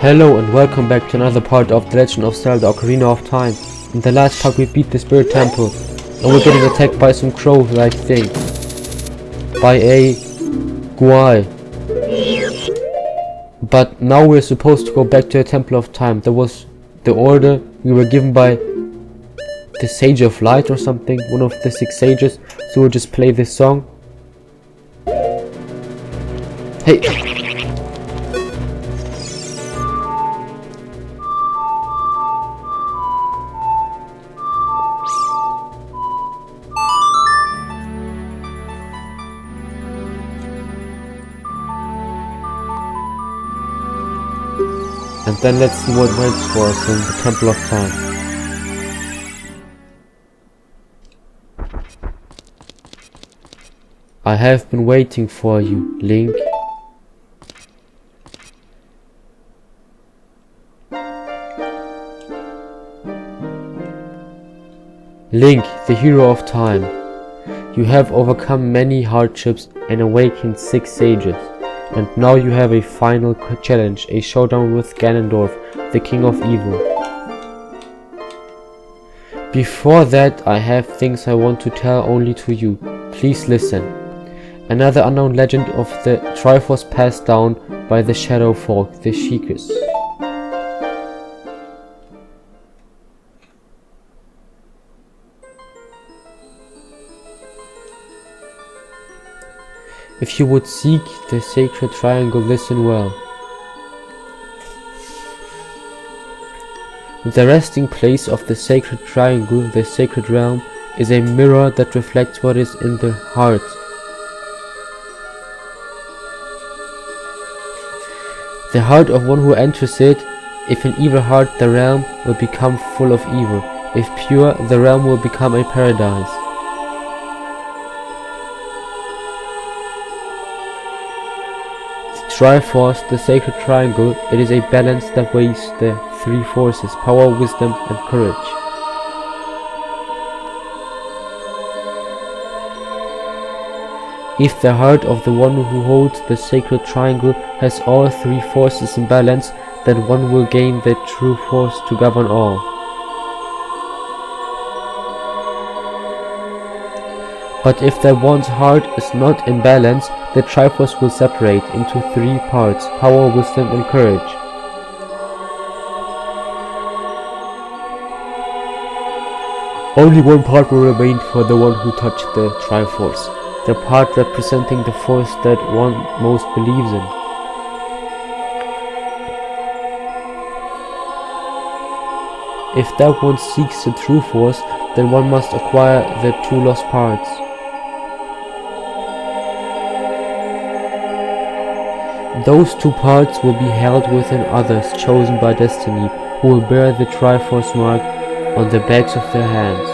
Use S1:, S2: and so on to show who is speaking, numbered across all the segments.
S1: Hello and welcome back to another part of The Legend of Zelda Ocarina of Time. In the last part we beat the Spirit Temple and we're getting attacked by some crow-like thing. By a Guai. But now we're supposed to go back to the Temple of Time. That was the order we were given by the Sage of Light or something, one of the 6 sages. So we'll just play this song. Hey! And then let's see what waits for us in the Temple of Time. I have been waiting for you, Link. Link, the hero of time. You have overcome many hardships and awakened 6 sages. And now you have a final challenge, a showdown with Ganondorf, the King of Evil. Before that, I have things I want to tell only to you. Please listen. Another unknown legend of the Triforce passed down by the Shadow Folk, the Sheikahs. If you would seek the sacred triangle, listen well. The resting place of the sacred triangle, the sacred realm, is a mirror that reflects what is in the heart. The heart of one who enters it, if an evil heart, the realm will become full of evil. If pure, the realm will become a paradise. Triforce, the sacred triangle, it is a balance that weighs the 3 forces, power, wisdom and courage. If the heart of the one who holds the sacred triangle has all 3 forces in balance, then one will gain the true force to govern all. But if that one's heart is not in balance, the Triforce will separate into 3 parts, power, wisdom and courage. Only one part will remain for the one who touched the Triforce, the part representing the force that one most believes in. If that one seeks the true force, then one must acquire the 2 lost parts. Those 2 parts will be held within others chosen by destiny, who will bear the Triforce mark on the backs of their hands.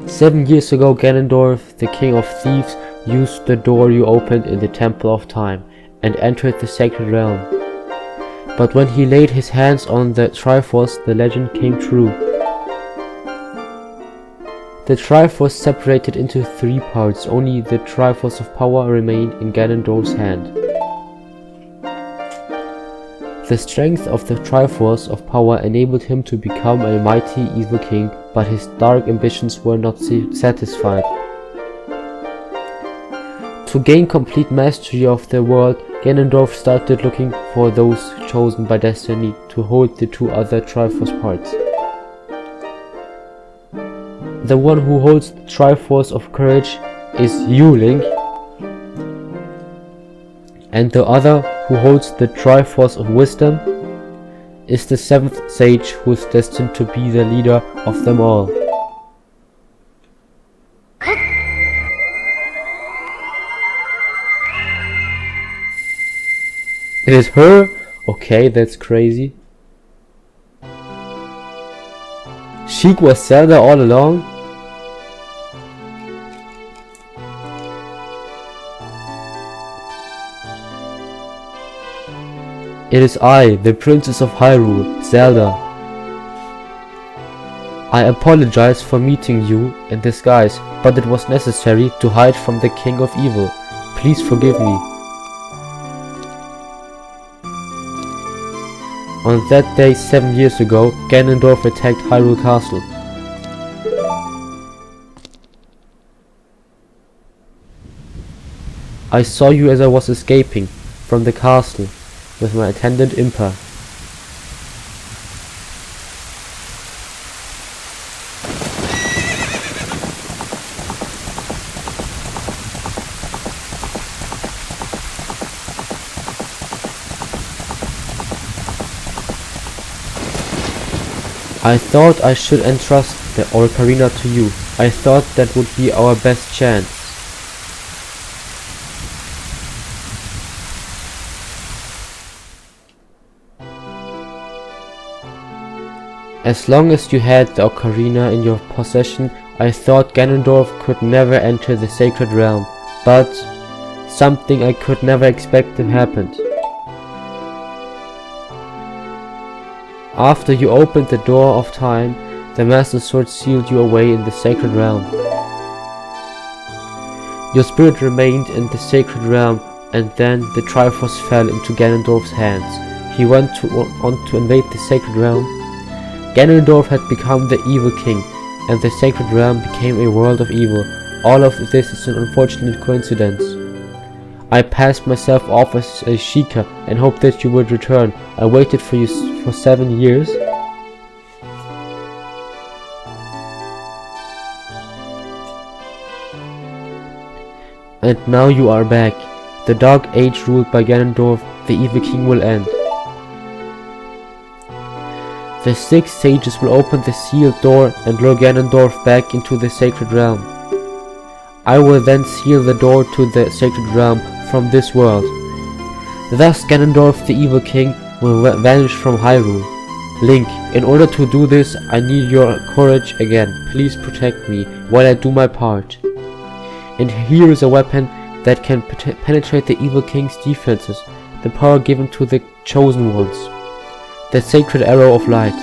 S1: "7 years ago, Ganondorf, the King of Thieves, used the door you opened in the Temple of Time and entered the Sacred Realm. But when he laid his hands on the Triforce, the legend came true. The Triforce separated into 3 parts, only the Triforce of Power remained in Ganondorf's hand. The strength of the Triforce of Power enabled him to become a mighty evil king, but his dark ambitions were not satisfied. To gain complete mastery of the world, Ganondorf started looking for those chosen by destiny to hold the 2 other Triforce parts. The one who holds the Triforce of Courage is you, Link, and the other who holds the Triforce of Wisdom is the 7th sage who is destined to be the leader of them all. It is her? Okay, that's crazy. Sheik was Zelda all along? It is I, the Princess of Hyrule, Zelda. I apologize for meeting you in disguise, but it was necessary to hide from the King of Evil. Please forgive me. On that day 7 years ago, Ganondorf attacked Hyrule Castle. I saw you as I was escaping from the castle with my attendant Impa. I thought I should entrust the Ocarina to you. I thought that would be our best chance. As long as you had the Ocarina in your possession, I thought Ganondorf could never enter the Sacred Realm, but something I could never expect happened. After you opened the door of time, the Master Sword sealed you away in the Sacred Realm. Your spirit remained in the Sacred Realm, and then the Triforce fell into Ganondorf's hands. He went on to invade the Sacred Realm. Ganondorf had become the Evil King, and the Sacred Realm became a world of evil. All of this is an unfortunate coincidence. I passed myself off as a Sheikah and hoped that you would return. I waited for you for 7 years. And now you are back. The Dark Age ruled by Ganondorf, the Evil King, will end. The 6 sages will open the sealed door and lure Ganondorf back into the Sacred Realm. I will then seal the door to the Sacred Realm from this world. Thus Ganondorf, the Evil King, will vanish from Hyrule. Link, in order to do this, I need your courage again. Please protect me while I do my part. And here is a weapon that can penetrate the Evil King's defenses, the power given to the Chosen Ones. The Sacred Arrow of Light.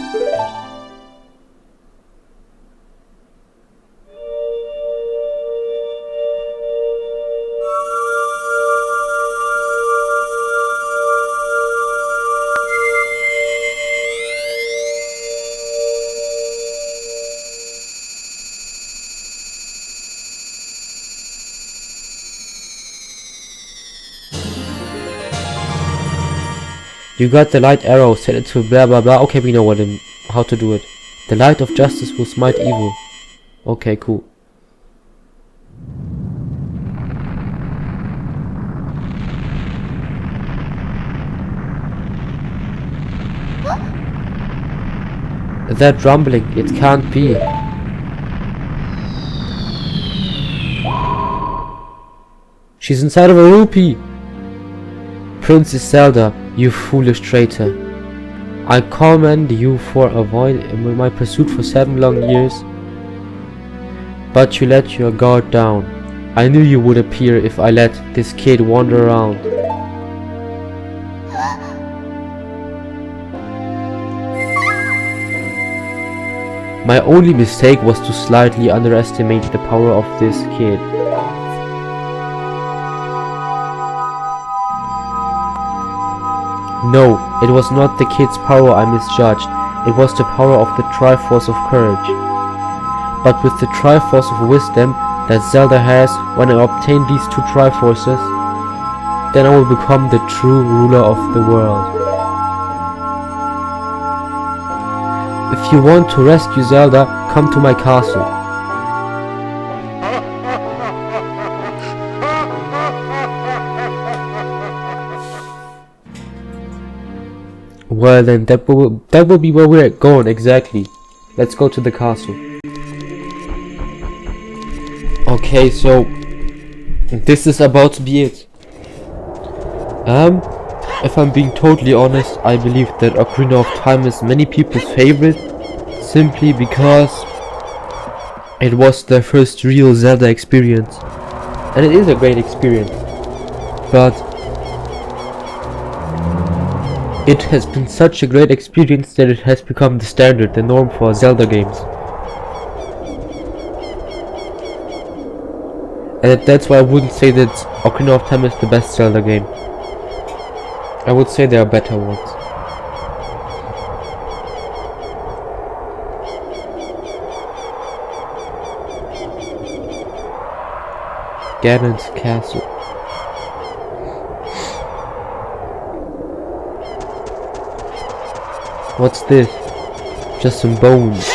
S1: You got the light arrow, set it to blah blah blah. Okay, we know how to do it. The light of justice will smite evil. Okay, cool. That rumbling, it can't be. She's inside of a rupee. Princess Zelda, you foolish traitor. I commend you for avoiding my pursuit for 7 long years, but you let your guard down. I knew you would appear if I let this kid wander around. My only mistake was to slightly underestimate the power of this kid. No, it was not the kid's power I misjudged, it was the power of the Triforce of Courage. But with the Triforce of Wisdom that Zelda has, when I obtain these 2 Triforces, then I will become the true ruler of the world. If you want to rescue Zelda, come to my castle. Well then, that will be where we're going exactly. Let's go to the castle. Okay, so this is about to be it. If I'm being totally honest, I believe that Ocarina of Time is many people's favorite, simply because it was their first real Zelda experience. And it is a great experience, but it has been such a great experience that it has become the standard, the norm for Zelda games. And that's why I wouldn't say that Ocarina of Time is the best Zelda game. I would say there are better ones. Ganon's castle. What's this? Just some bones.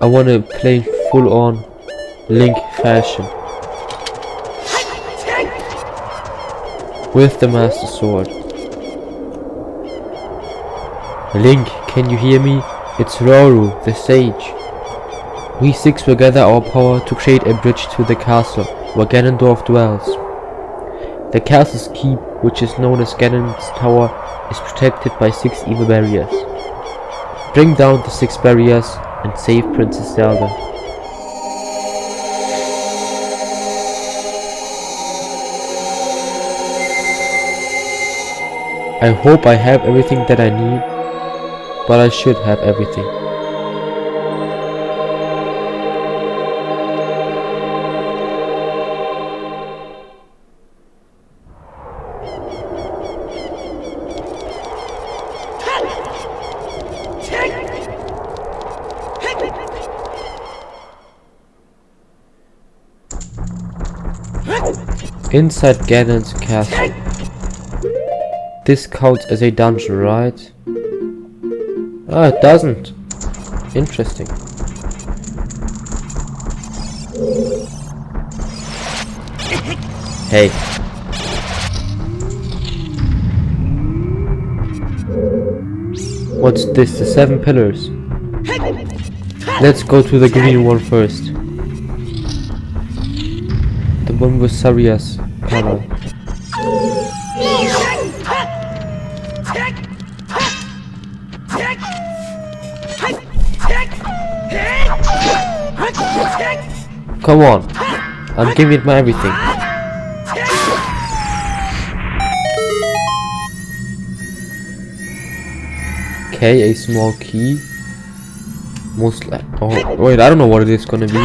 S1: I wanna play full on Link fashion. With the Master Sword. Link, can you hear me? It's Roru, the sage. We six will gather our power to create a bridge to the castle where Ganondorf dwells. The castle's keep, which is known as Ganon's Tower, is protected by 6 evil barriers. Bring down the 6 barriers and save Princess Zelda. I hope I have everything that I need, but I should have everything. Inside Ganon's castle. This counts as a dungeon, right? Ah, it doesn't. Interesting. Hey. What's this? The 7 pillars. Let's go to the green one first. The one with Saria's color. Come on, I'm giving it my everything. Okay, a small key. Most like, oh wait, I don't know what it is gonna be.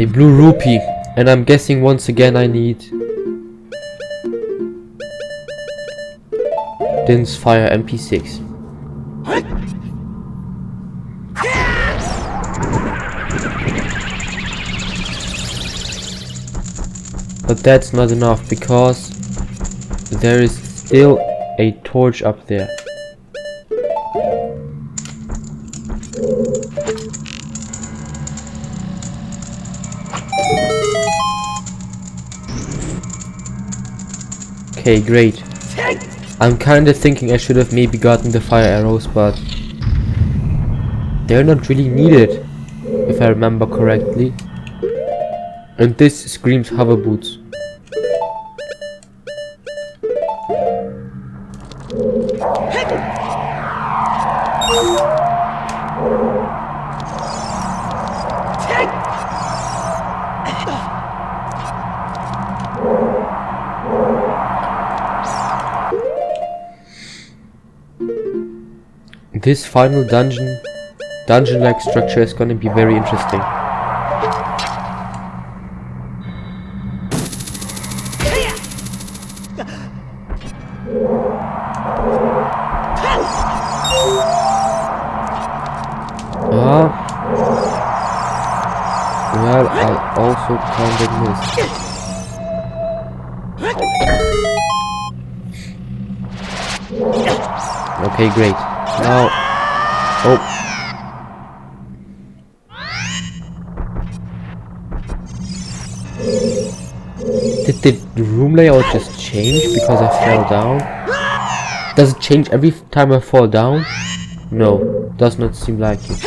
S1: A blue rupee, and I'm guessing once again I need Din's Fire MP6. But that's not enough because there is still a torch up there. Okay, great. I'm kinda thinking I should have maybe gotten the fire arrows, but they're not really needed, if I remember correctly. And this screams hover boots. This final dungeon-like structure is gonna be very interesting. Well, I'll also count it missed. Okay, great. Now, oh. Did the room layout just change because I fell down? Does it change every time I fall down? No, does not seem like it.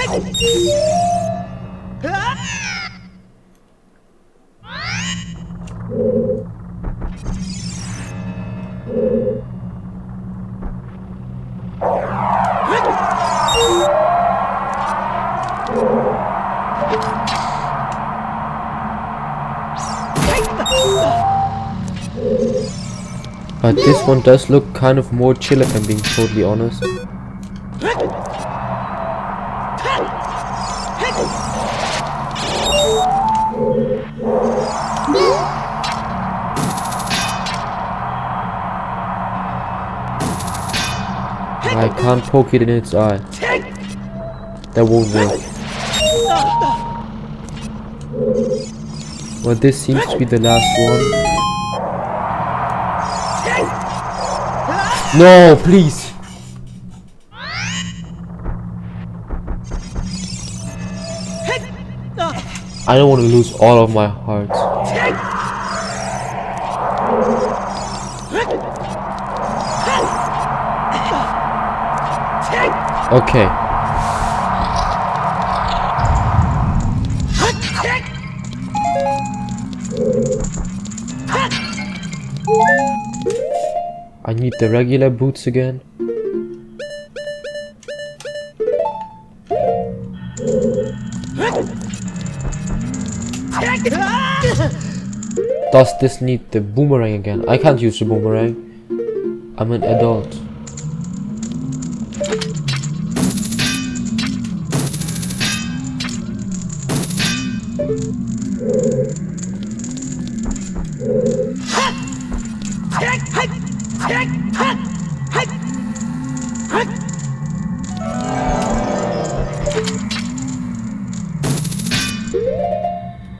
S1: But this one does look kind of more chill if I'm being totally honest. I can't poke it in its eye. That won't work. Well, this seems to be the last one. No, please! I don't want to lose all of my hearts. Okay. I need the regular boots again. Does this need the boomerang again? I can't use the boomerang. I'm an adult.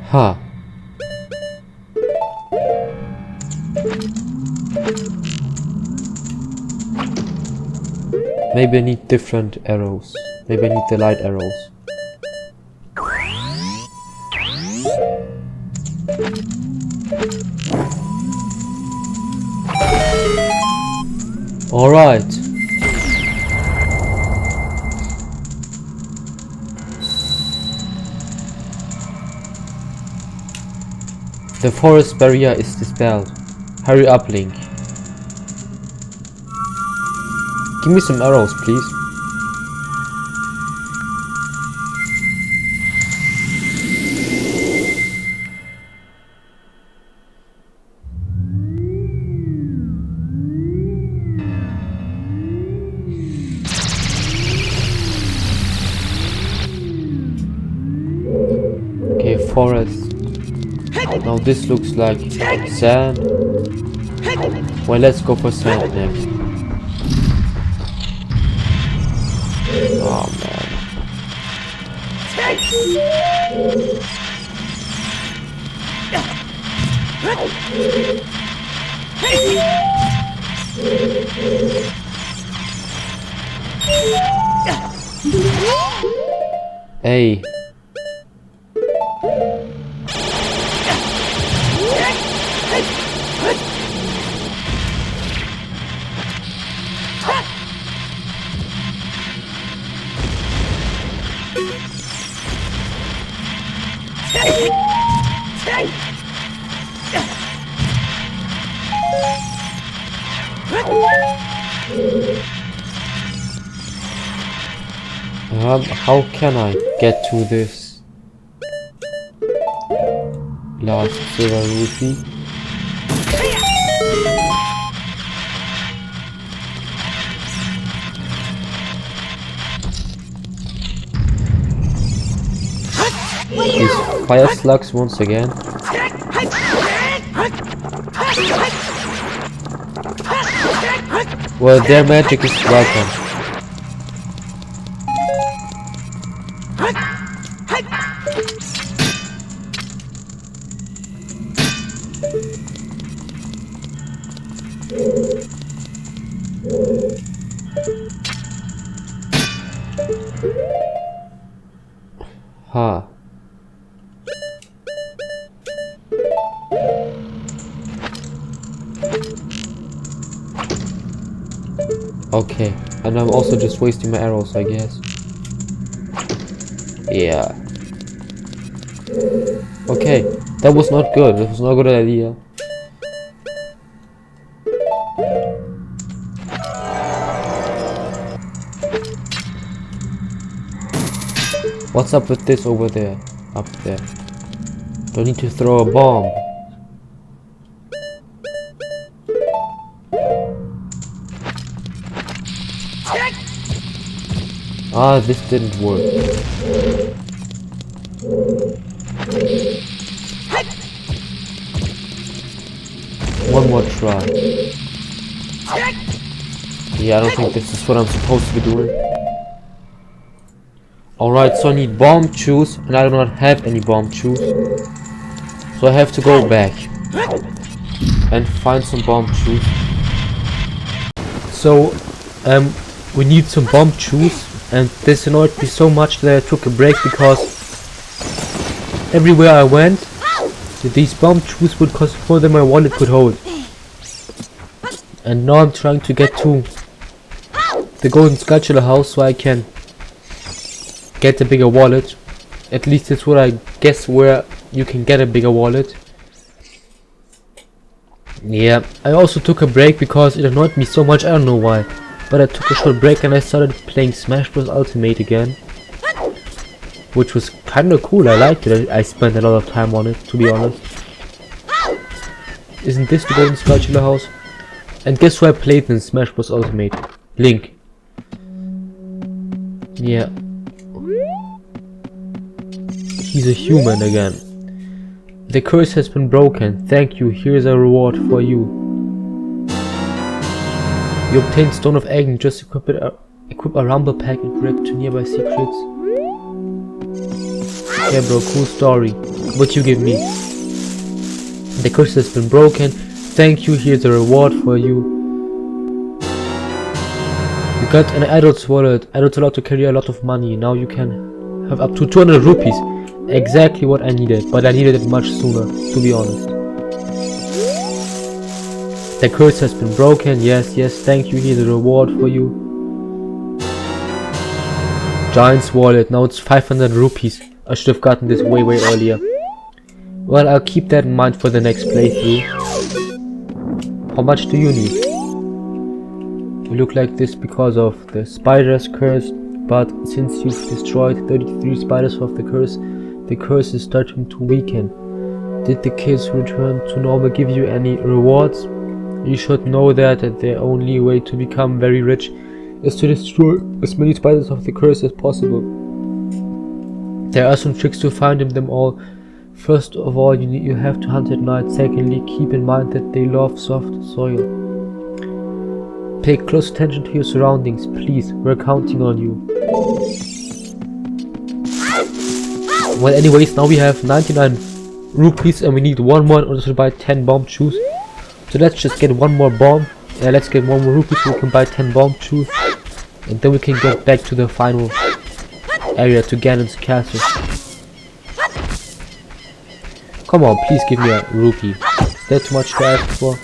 S1: Huh. Maybe I need different arrows. Maybe I need the light arrows. Alright. The forest barrier is dispelled. Hurry up, Link. Give me some arrows, please. Okay, forest. Now this looks like sand. Well, let's go for sand next. Oh man. Hey. How can I get to this last silver rupee? These fire slugs once again. Well, their magic is welcome. Huh. Okay, and I'm also just wasting my arrows, I guess. Yeah. Okay, that was not good. That was not a good idea. What's up with this over there? Up there. Do I need to throw a bomb? Ah, this didn't work. One more try. Yeah, I don't think this is what I'm supposed to be doing. Alright, so I need bomb juice, and I do not have any bomb juice. So I have to go back and find some bomb juice. So, we need some bomb juice, and this annoyed me so much that I took a break because everywhere I went, these bomb juice would cost more than my wallet could hold. And now I'm trying to get to the golden sculpture house so I can get a bigger wallet. At least that's what I guess where you can get a bigger wallet. Yeah, I also took a break because it annoyed me so much, I don't know why. But I took a short break and I started playing Smash Bros. Ultimate again. Which was kinda cool, I liked it. I spent a lot of time on it, to be honest. Isn't this the golden sculpture house? And guess who I played in Smash Bros. Ultimate? Link. Yeah. He's a human again. The curse has been broken. Thank you. Here's a reward for you. You obtained Stone of Agony. Just equip a rumble pack and direct to nearby secrets. Yeah, bro. Cool story. What you give me? The curse has been broken. Thank you. Here's a reward for you. You got an adult's wallet. Adults allowed to carry a lot of money. Now you can have up to 200 rupees. Exactly what I needed, but I needed it much sooner, to be honest. The curse has been broken. Yes, thank you. Here's a reward for you. Giant's wallet. Now it's 500 rupees. I should have gotten this way earlier. Well, I'll keep that in mind for the next playthrough. How much do you need? We look like this because of the spider's curse, but since you've destroyed 33 spiders of the curse is starting to weaken. Did the kids return to normal give you any rewards? You should know that the only way to become very rich is to destroy as many spiders of the curse as possible. There are some tricks to finding them all. First of all, you have to hunt at night. Secondly, keep in mind that they love soft soil. Pay close attention to your surroundings, please. We're counting on you. Well, anyways, now we have 99 rupees and we need one more in order to buy 10 bomb shoes. So let's just get one more bomb. Let's get one more rupees so we can buy 10 bomb shoes. And then we can get back to the final area, to Ganon's castle. Come on, please give me a rupee. Is that too much to ask for?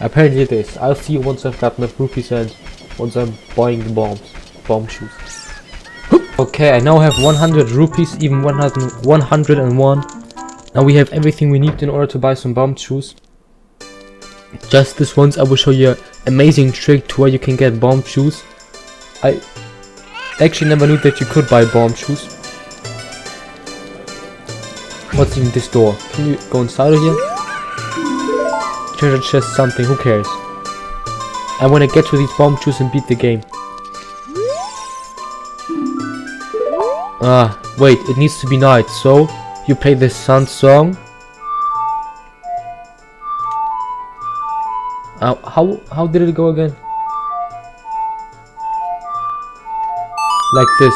S1: Apparently it is. I'll see you once I've got enough rupees and once I'm buying the bomb shoes. Okay, I now have 100 rupees, even 101. Now we have everything we need in order to buy some bomb shoes. Just this once I will show you an amazing trick to where you can get bomb shoes. I actually never knew that you could buy bomb shoes. What's in this door? Can you go inside of here? Treasure chest something, who cares? I want to get to these bomb shoes and beat the game. Ah, wait, it needs to be night, so you play the sun song. How did it go again? Like this.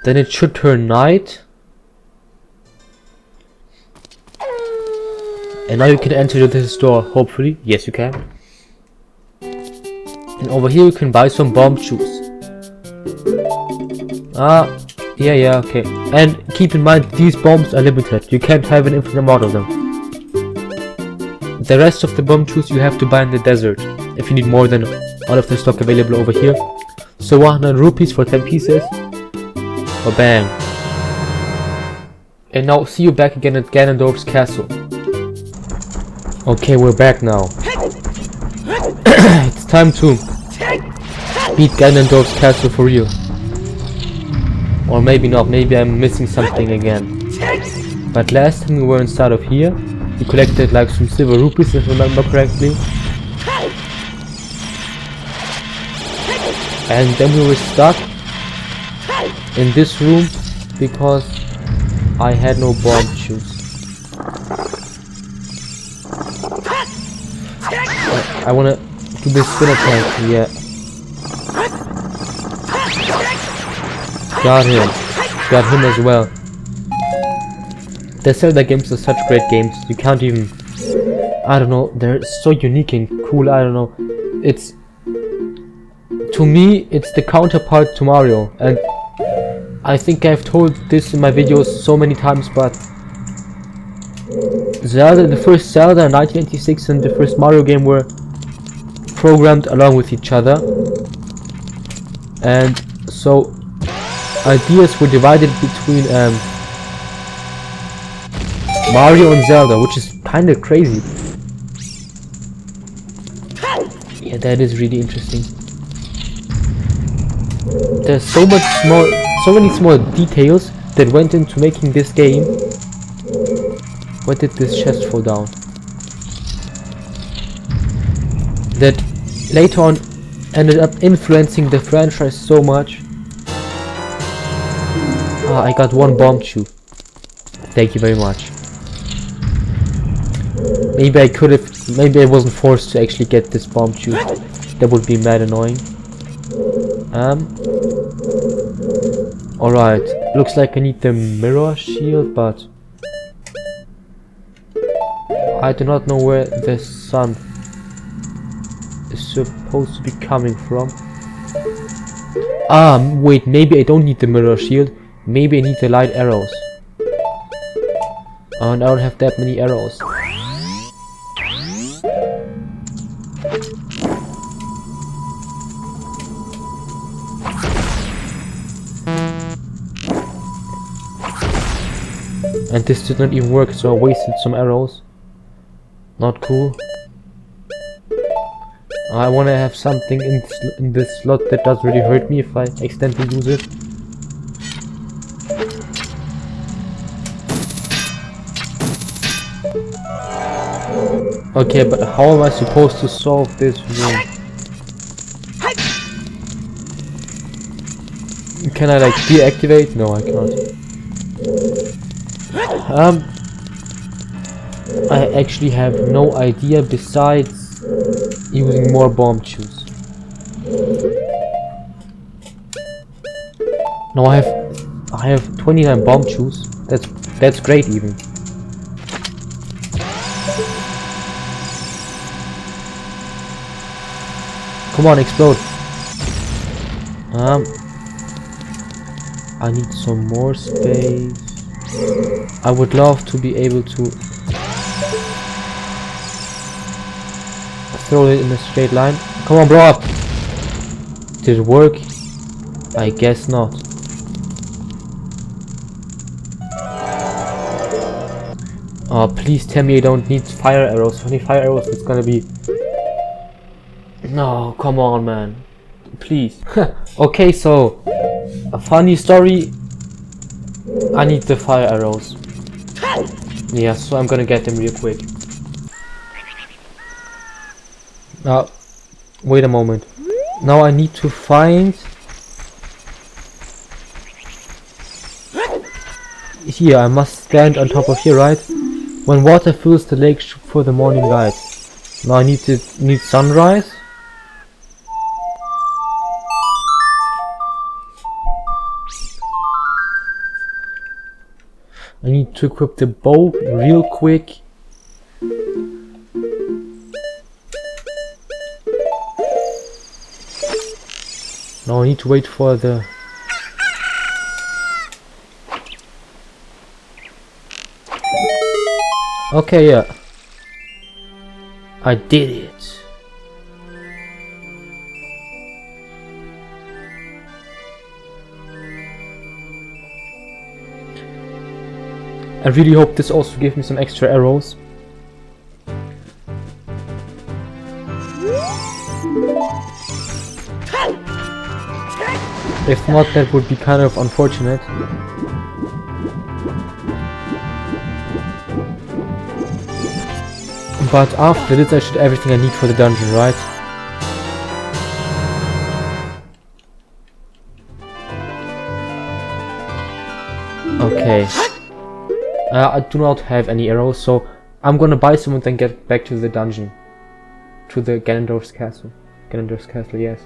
S1: Then it should turn night. And now you can enter this store, hopefully. Yes, you can. And over here you can buy some bomb shoes. Yeah, okay. And keep in mind, these bombs are limited. You can't have an infinite amount of them. The rest of the bomb shoes you have to buy in the desert, if you need more than all of the stock available over here. So 100 rupees for 10 pieces. Oh, bang. And now see you back again at Ganondorf's castle. Okay, we're back now. It's time to beat Ganondorf's castle for real. Or maybe not, maybe I'm missing something again. But last time we were inside of here, we collected like some silver rupees if I remember correctly. And then we were stuck in this room because I had no bomb shoes. I wanna do this spin attack, yeah. Got him as well. The Zelda games are such great games, you can't even, I don't know, they're so unique and cool, I don't know. It's, to me, it's the counterpart to Mario, and I think I've told this in my videos so many times, but Zelda, the first Zelda in 1996 and the first Mario game were programmed along with each other, and so ideas were divided between Mario and Zelda, which is kind of crazy. Yeah, that is really interesting. There's so many small details that went into making this game. Why did this chest fall down? That later on ended up influencing the franchise so much. Ah, I got one bomb shoe. Thank you very much. Maybe I could have, maybe I wasn't forced to actually get this bomb shoe. That would be mad annoying. Alright, looks like I need the mirror shield, but I do not know where the sun is supposed to be coming from. Ah, wait, maybe I don't need the mirror shield. Maybe I need the light arrows. And I don't have that many arrows. And this did not even work, so I wasted some arrows. Not cool. I want to have something in this slot that doesn't really hurt me if I accidentally use it. Okay, but how am I supposed to solve this room? Can I like deactivate? No, I can't. I actually have no idea besides using more bomb shoes. No, I have 29 bomb shoes. That's great even. Come on, explode. I need some more space. I would love to be able to throw it in a straight line. Come on, blow up. Did it work? I guess not. Oh, please tell me I don't need fire arrows. If I need fire arrows, it's gonna be... No, come on, man. Please. Okay, so... A funny story. I need the fire arrows. Yeah, so I'm gonna get them real quick. Now, wait a moment. Now I need to find... Here, I must stand on top of here, right? When water fills the lake for the morning light. Now I need sunrise. I need to equip the bow real quick. Now I need to wait for the... Okay, yeah. I did it. I really hope this also gives me some extra arrows. If not, that would be kind of unfortunate. But after this I should have everything I need for the dungeon, right? Okay. I do not have any arrows, so I'm gonna buy some and then get back to the dungeon. To the Ganondorf's castle. Ganondorf's castle, yes.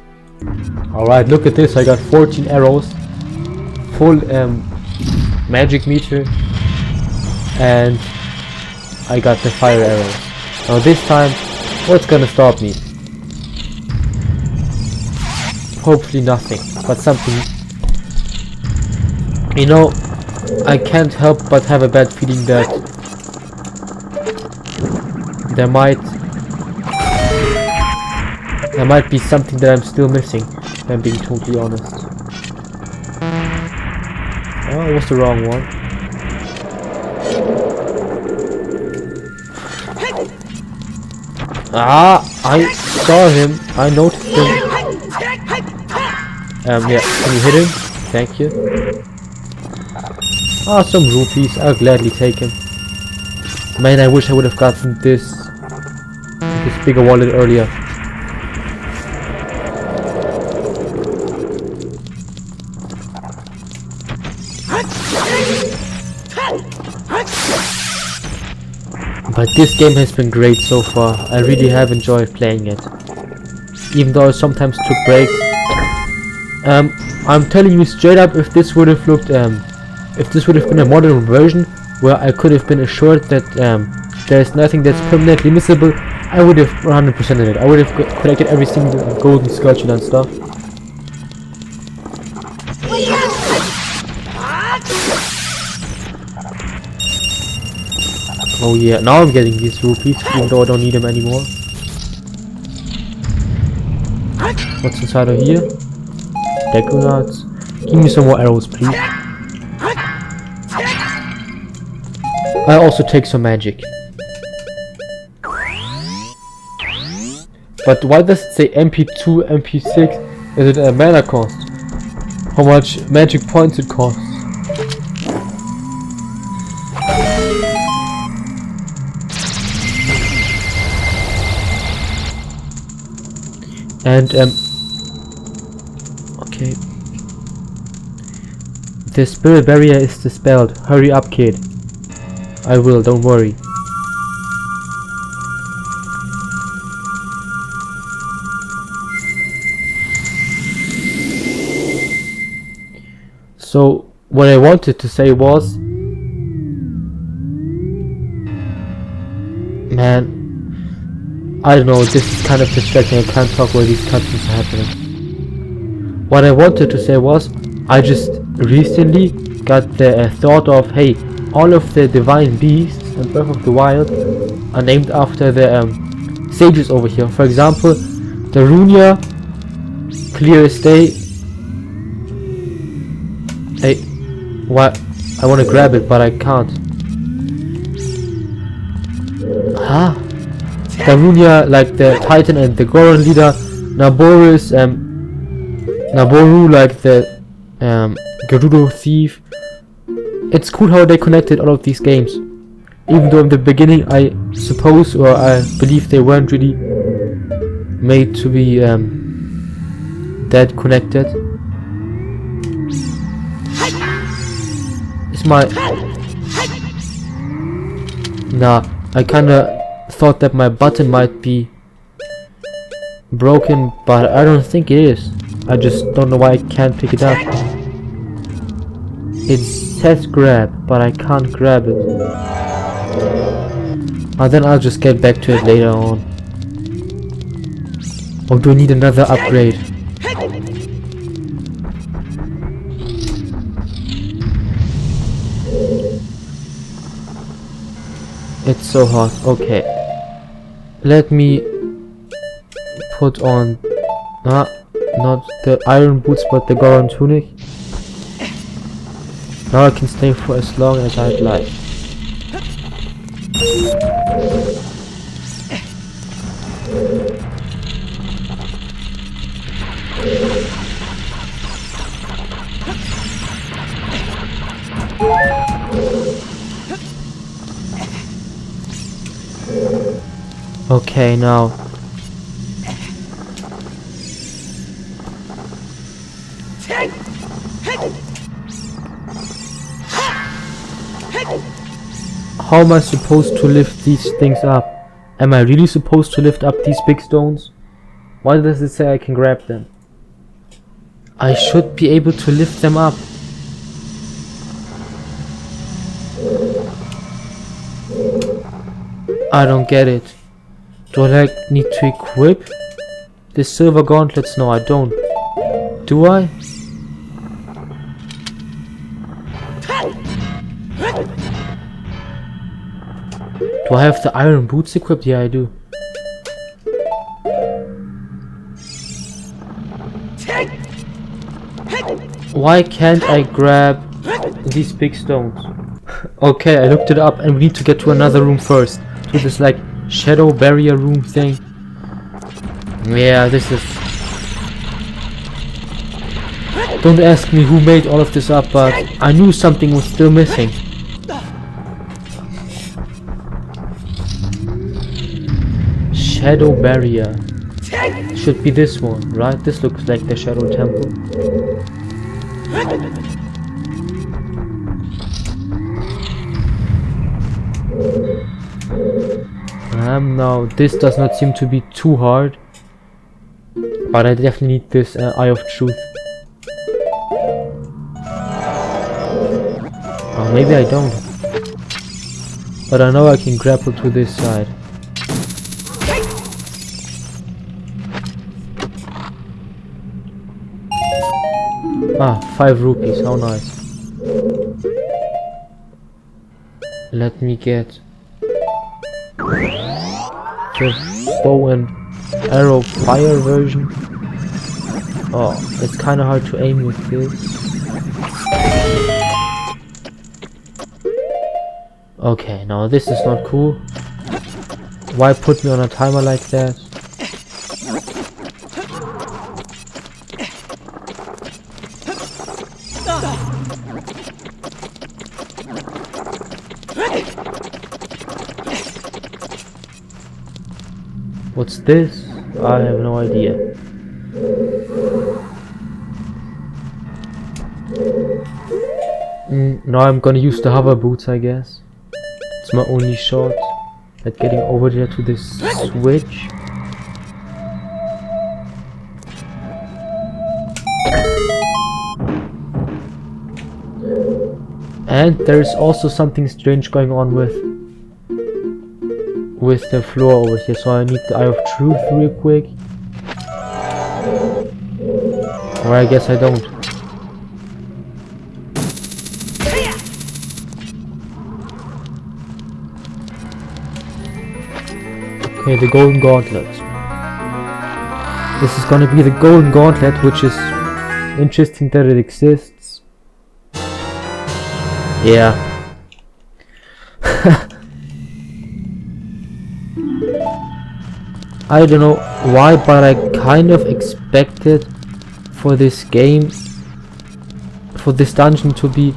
S1: Alright, look at this. I got 14 arrows. Full magic meter. And I got the fire arrows. Now this time, what's gonna stop me? Hopefully nothing, but something. You know, I can't help but have a bad feeling that there might be something that I'm still missing, if I'm being totally honest. Oh, it was the wrong one. Ah, I saw him. I noticed him. Yeah, can you hit him? Thank you. Ah, some rupees. I'll gladly take him. Man, I wish I would have gotten this bigger wallet earlier. But this game has been great so far. I really have enjoyed playing it. Even though I sometimes took breaks. I'm telling you straight up, if this would have looked, if this would have been a modern version where I could have been assured that there's nothing that's permanently missable, I would have 100%ed it. I would have collected every single golden sculpture and stuff. Oh yeah, now I'm getting these rupees, even though I don't need them anymore. What's inside of here? Deku nuts. Give me some more arrows, please. I also take some magic. But why does it say MP2, MP6? Is it a mana cost? How much magic points it costs? And okay. The spirit barrier is dispelled. Hurry up, kid. I will, don't worry. So what I wanted to say was, man, I don't know, this is kind of distracting. I can't talk while these cutscenes are happening. What I wanted to say was, I just recently got the thought of, hey, all of the divine beasts in Breath of the Wild are named after the sages over here. For example, the Runia, clear as day. Hey, what? I want to grab it, but I can't. Huh? Darunia, like the Titan and the Goron leader. Naboru, like the Gerudo thief. It's cool how they connected all of these games. Even though in the beginning I suppose, or I believe, they weren't really made to be that connected. It's my... Nah, I kinda thought that my button might be broken, but I don't think it is. I just don't know why I can't pick it up. It says grab, but I can't grab it. Then I'll just get back to it later on. Or do I need another upgrade? It's so hot. Okay. Let me put on not the iron boots, but the Goron tunic. Now I can stay for as long as I'd like. Okay, now how am I supposed to lift these things up? Am I really supposed to lift up these big stones? Why does it say I can grab them? I should be able to lift them up. I don't get it. Do I need to equip the silver gauntlets? No, I don't. Do I? Do I have the iron boots equipped? Yeah, I do. Why can't I grab these big stones? Okay, I looked it up and we need to get to another room first. To this like shadow barrier room thing. Yeah, this is... Don't ask me who made all of this up, but I knew something was still missing. Shadow barrier. Should be this one, right? This looks like the shadow temple. Now this does not seem to be too hard, but I definitely need this Eye of Truth. Oh, maybe I don't. But I know I can grapple to this side. Ah, 5 rupees, how nice. Let me get the bow and arrow fire version. Oh, it's kinda hard to aim with this. Okay, now this is not cool. Why put me on a timer like that? What's this? I have no idea. Now I'm gonna use the hover boots, I guess. It's my only shot at getting over there to this switch. And there's also something strange going on with the floor over here, so I need the Eye of Truth real quick. Or I guess I don't. Okay, the golden gauntlet. This is gonna be the golden gauntlet, which is interesting that it exists. Yeah. I don't know why, but I kind of expected for this game, for this dungeon to be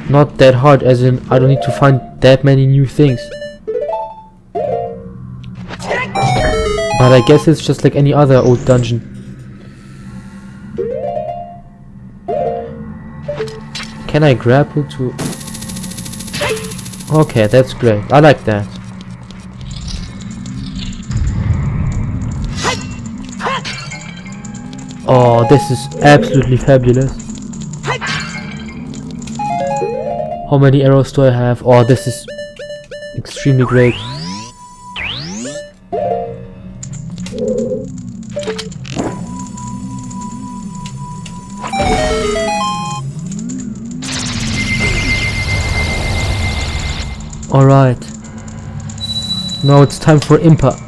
S1: not that hard, as in I don't need to find that many new things. But I guess it's just like any other old dungeon. Can I grapple to... Okay, that's great. I like that. Oh, this is absolutely fabulous. How many arrows do I have? Oh, this is extremely great. Alright. Now it's time for Impa.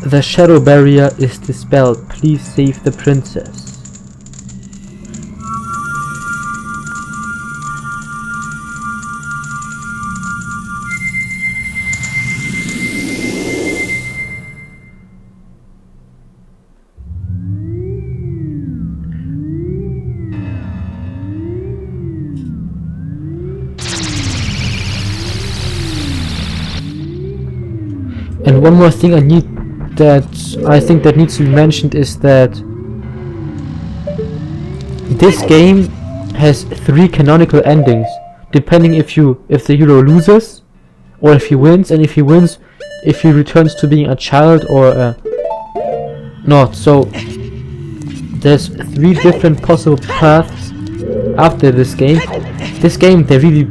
S1: The shadow barrier is dispelled. Please save the princess. And one more thing I think that needs to be mentioned is that this game has 3 canonical endings, depending if the hero loses or if he wins, and if he wins, if he returns to being a child or not. So there's 3 different possible paths after this game. This game, they really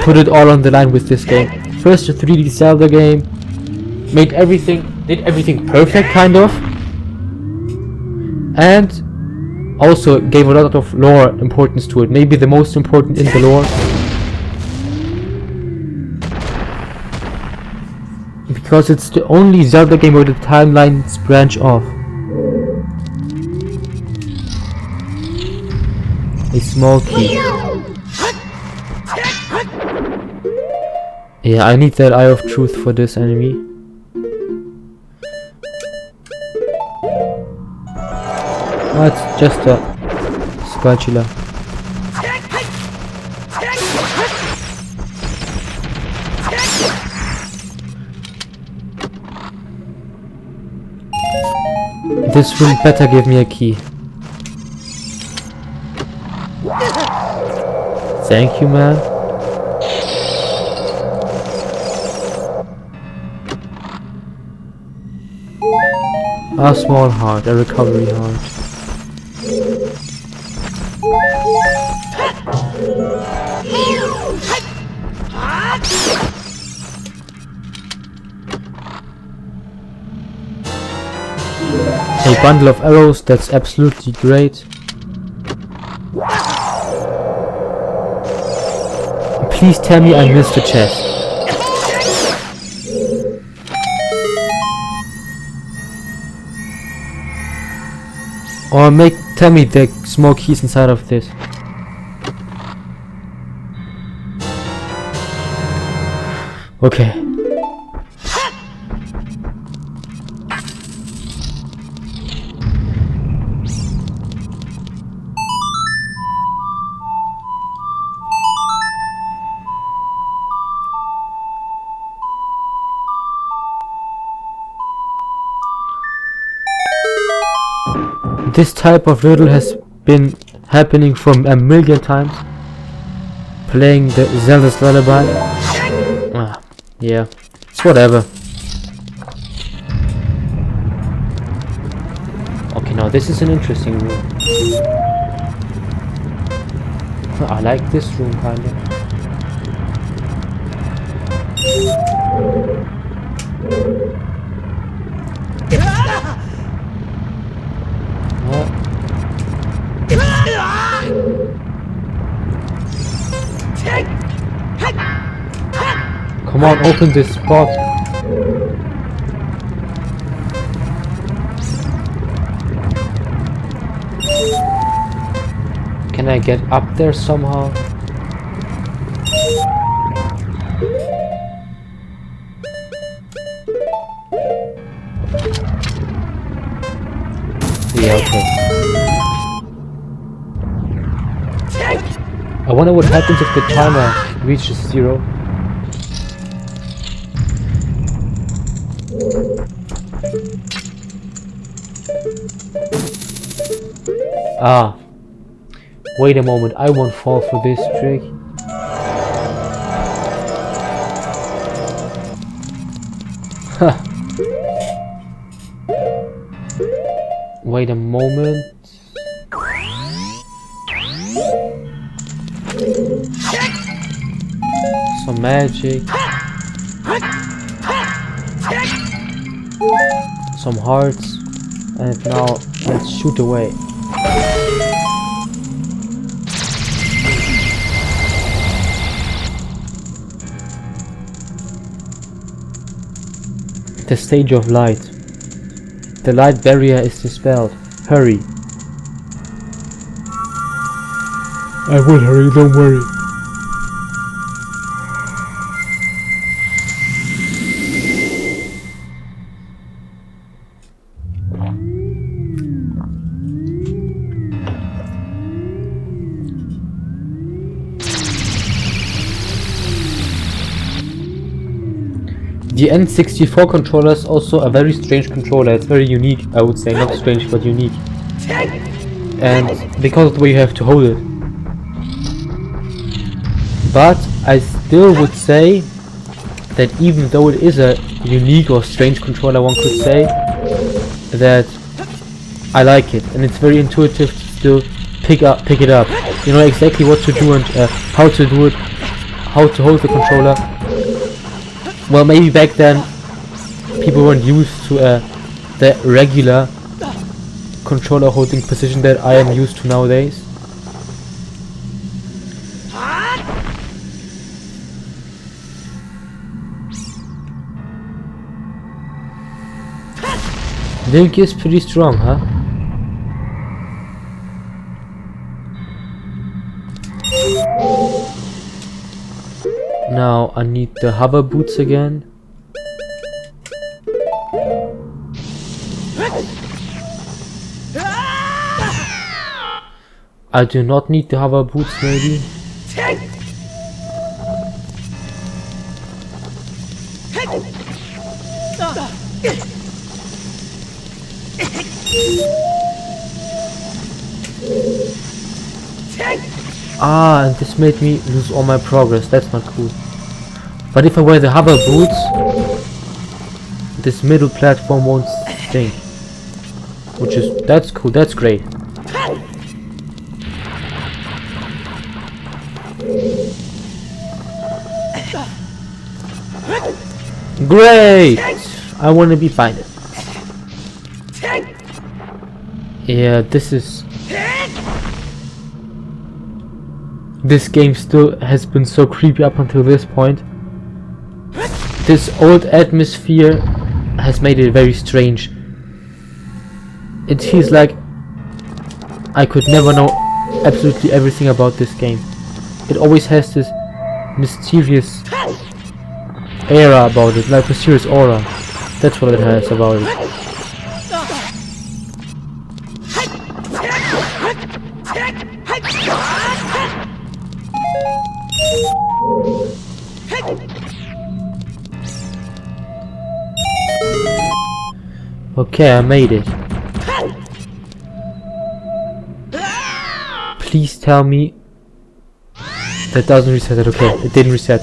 S1: put it all on the line with this game. First, a 3D Zelda game, did everything perfect, kind of, and also gave a lot of lore importance to it, maybe the most important in the lore. Because it's the only Zelda game where the timelines branch off. A small key. Yeah, I need that Eye of Truth for this enemy. Oh, it's just a spatula. This room better give me a key. Thank you, man. A small heart, a recovery heart. A bundle of arrows, that's absolutely great. Please tell me I missed the chest. Or tell me the small keys inside of this. Okay. This type of riddle has been happening for a million times. Playing the Zelda's Lullaby. Yeah, it's whatever. Okay, now this is an interesting room. I like this room kinda. Come on, open this spot. Can I get up there somehow? Yeah, okay. I wonder what happens if the timer reaches 0. Ah, wait a moment, I won't fall for this trick. Wait a moment. Some magic. Some hearts. And now let's shoot away. The stage of light. The light barrier is dispelled. Hurry. I will hurry, don't worry. The N64 controller is also a very strange controller. It's very unique, I would say. Not strange, but unique. And because of the way you have to hold it. But I still would say that even though it is a unique or strange controller, one could say, that I like it, and it's very intuitive to still pick it up. You know exactly what to do and how to do it, how to hold the controller. Well, maybe back then people weren't used to the regular controller holding position that I am used to nowadays. Link is pretty strong, huh? Now I need the hover boots again. I do not need the hover boots, maybe. Ah, and this made me lose all my progress. That's not cool. But if I wear the hover boots, this middle platform won't stink. Which is, that's cool, that's great. Great! I want to be binded. Yeah, this game still has been so creepy up until this point. This old atmosphere has made it very strange. It feels like I could never know absolutely everything about this game. It always has this mysterious aura about it, like mysterious aura. That's what it has about it. Okay, I made it. Please tell me that doesn't reset it. Okay, it didn't reset.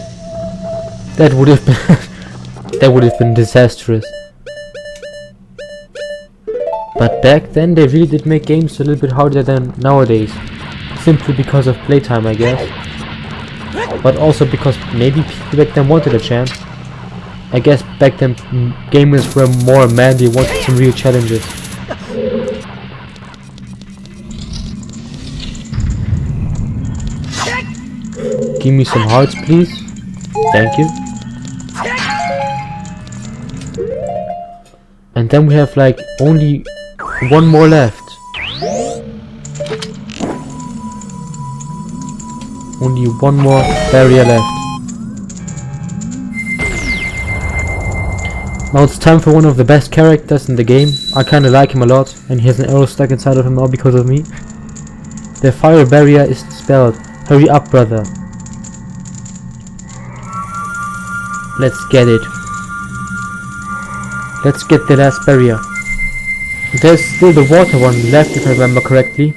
S1: That would have been that would have been disastrous. But back then they really did make games a little bit harder than nowadays, simply because of playtime, I guess. But also because maybe people back then wanted a chance. I guess back then gamers were more man, they wanted some real challenges. Give me some hearts, please. Thank you. And then we have like only one more left. Only one more barrier left. Now it's time for one of the best characters in the game. I kinda like him a lot, and he has an arrow stuck inside of him now because of me. The fire barrier is dispelled. Hurry up, brother. Let's get it. Let's get the last barrier. There's still the water one left, if I remember correctly.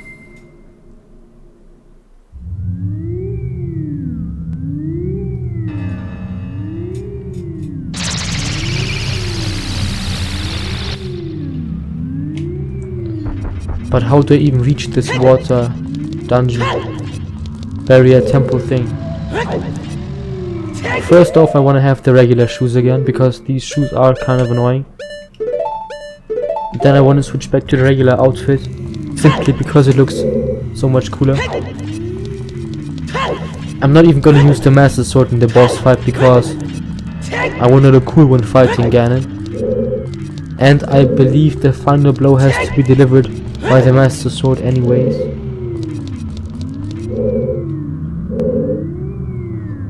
S1: But how do I even reach this water dungeon barrier temple thing? First off, I want to have the regular shoes again, because these shoes are kind of annoying. Then I want to switch back to the regular outfit, simply because it looks so much cooler. I'm not even gonna use the Master Sword in the boss fight, because I want to look cool when fighting Ganon. And I believe the final blow has to be delivered by the Master Sword anyways.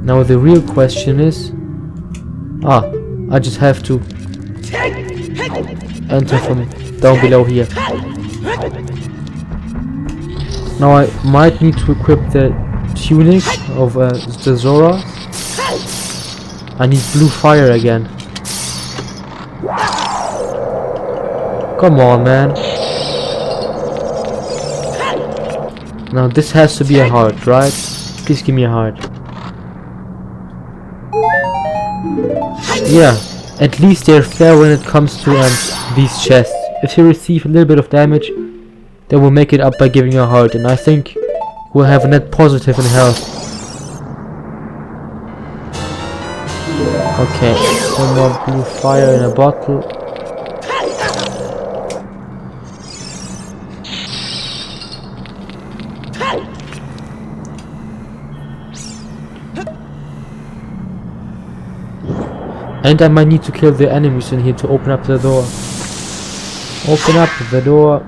S1: Now the real question is... I just have to enter from down below here. Now I might need to equip the tunic of the Zora. I need blue fire again. Come on, man. Now this has to be a heart, right? Please give me a heart. Yeah, at least they're fair when it comes to these chests. If you receive a little bit of damage, they will make it up by giving you a heart, and I think we'll have a net positive in health. Okay, some more blue fire in a bottle. And I might need to kill the enemies in here to open up the door. Open up the door.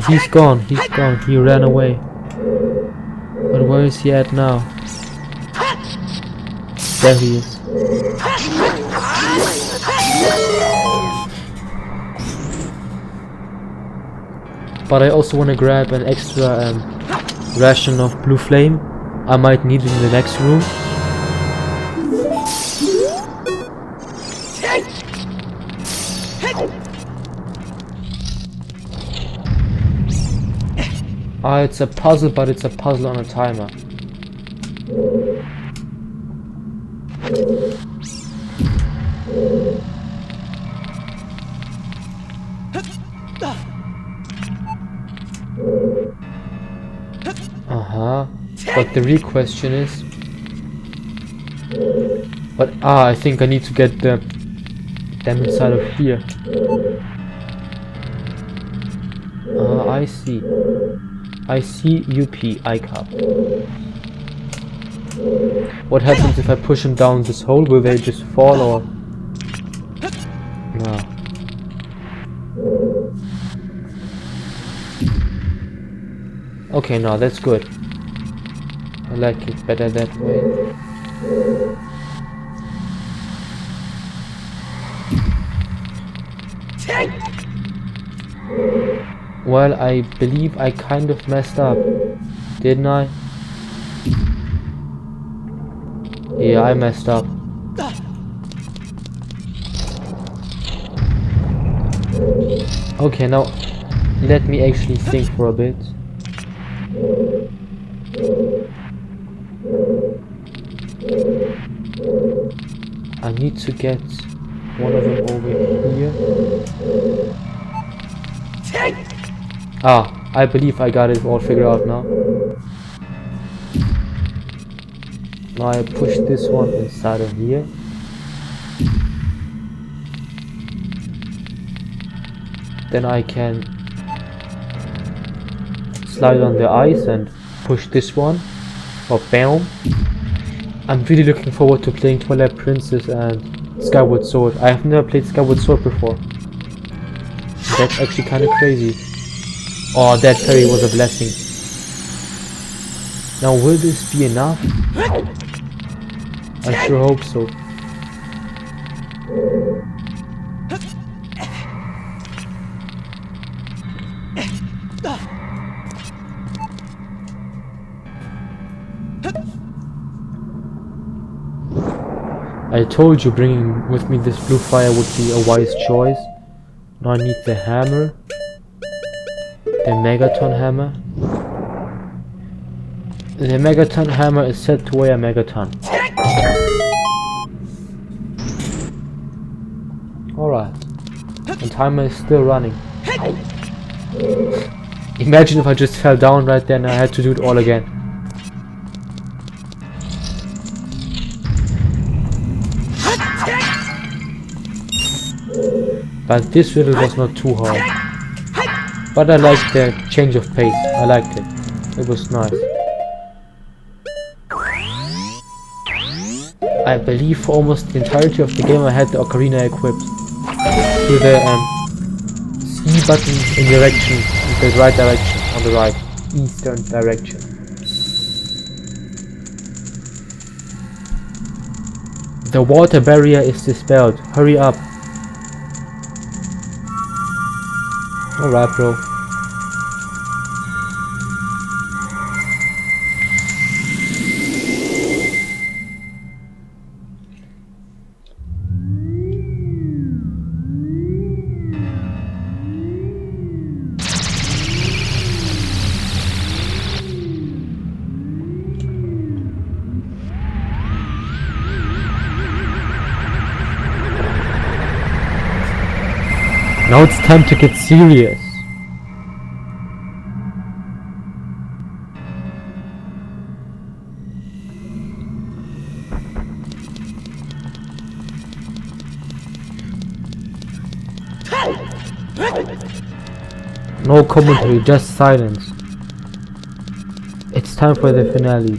S1: He's gone, he ran away. But where is he at now? There he is. But I also want to grab an extra ration of blue flame. I might need it in the next room. It's a puzzle, but it's a puzzle on a timer. But the real question is... I think I need to get them inside of here. I see UP, ICAP. What happens if I push them down this hole? Will they just fall or... No. Okay, no, that's good. I like it better that way. Well, I believe I kind of messed up, didn't I? Yeah, I messed up. Okay, now let me actually think for a bit. I need to get one of them over here. I believe I got it all figured out now. Now I push this one inside of here. Then I can slide on the ice and push this one. Oh, bam. I'm really looking forward to playing Twilight Princess and Skyward Sword. I have never played Skyward Sword before. That's actually kind of crazy. Oh, that fairy was a blessing. Now, will this be enough? I sure hope so. I told you bringing with me this blue fire would be a wise choice. Now I need the hammer. The Megaton hammer. The Megaton hammer is set to weigh a Megaton. Alright. The timer is still running. Imagine if I just fell down right there and I had to do it all again. But this riddle was not too hard. But I liked the change of pace. I liked it. It was nice. I believe for almost the entirety of the game I had the Ocarina equipped. With the C button in direction, in the right direction, on the right. Eastern direction. The water barrier is dispelled. Hurry up. Alright, bro. Now it's time to get serious. No commentary, just silence. It's time for the finale.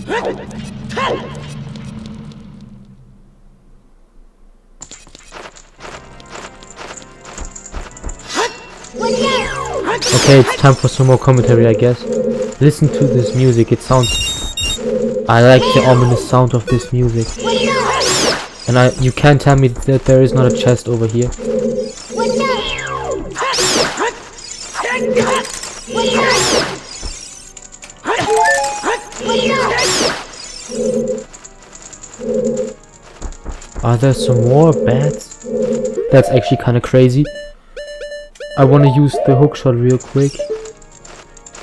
S1: Okay, it's time for some more commentary, I guess. Listen to this music, it sounds... I like the ominous sound of this music. And you can't tell me that there is not a chest over here. Are there some more bats? That's actually kinda crazy. I wanna use the hookshot real quick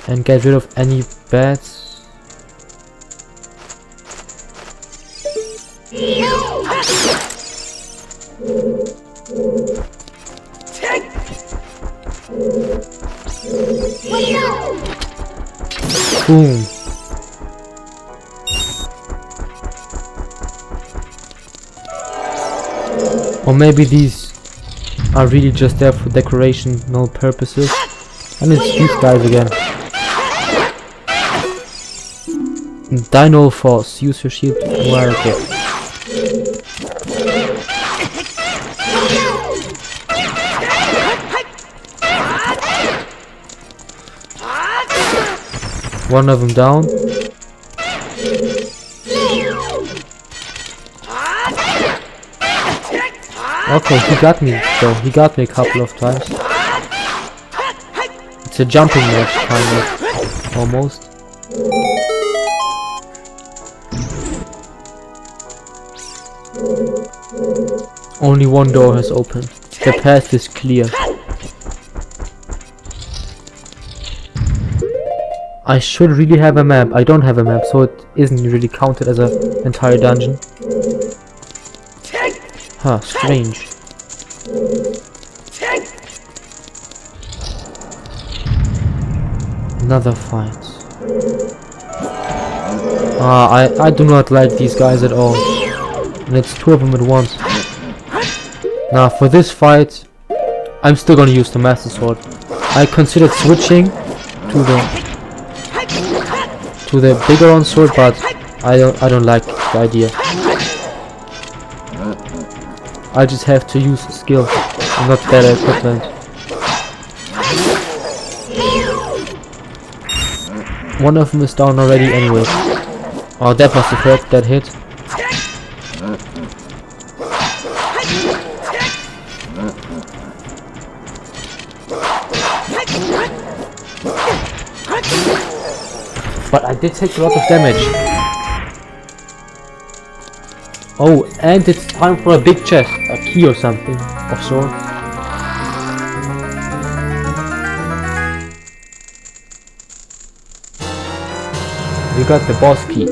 S1: and get rid of any bats. Boom. Or maybe these are really just there for decorational purposes. And it's these guys again. Dino Force, use your shield. Well, okay. One of them down. Okay, he got me though. He got me a couple of times. It's a jumping match, kind of. Almost. Only one door has opened. The path is clear. I should really have a map. I don't have a map, so it isn't really counted as an entire dungeon. Huh, strange. Another fight. I do not like these guys at all. And it's two of them at once. Now for this fight, I'm still gonna use the Master Sword. I considered switching to the bigger on sword, but I don't like the idea. I just have to use skill and not better equipment. One of them is down already anyway. Oh, that must have hurt, that hit. But I did take a lot of damage. Oh, and it's time for a big chest, a key or something of sort. We got the boss key.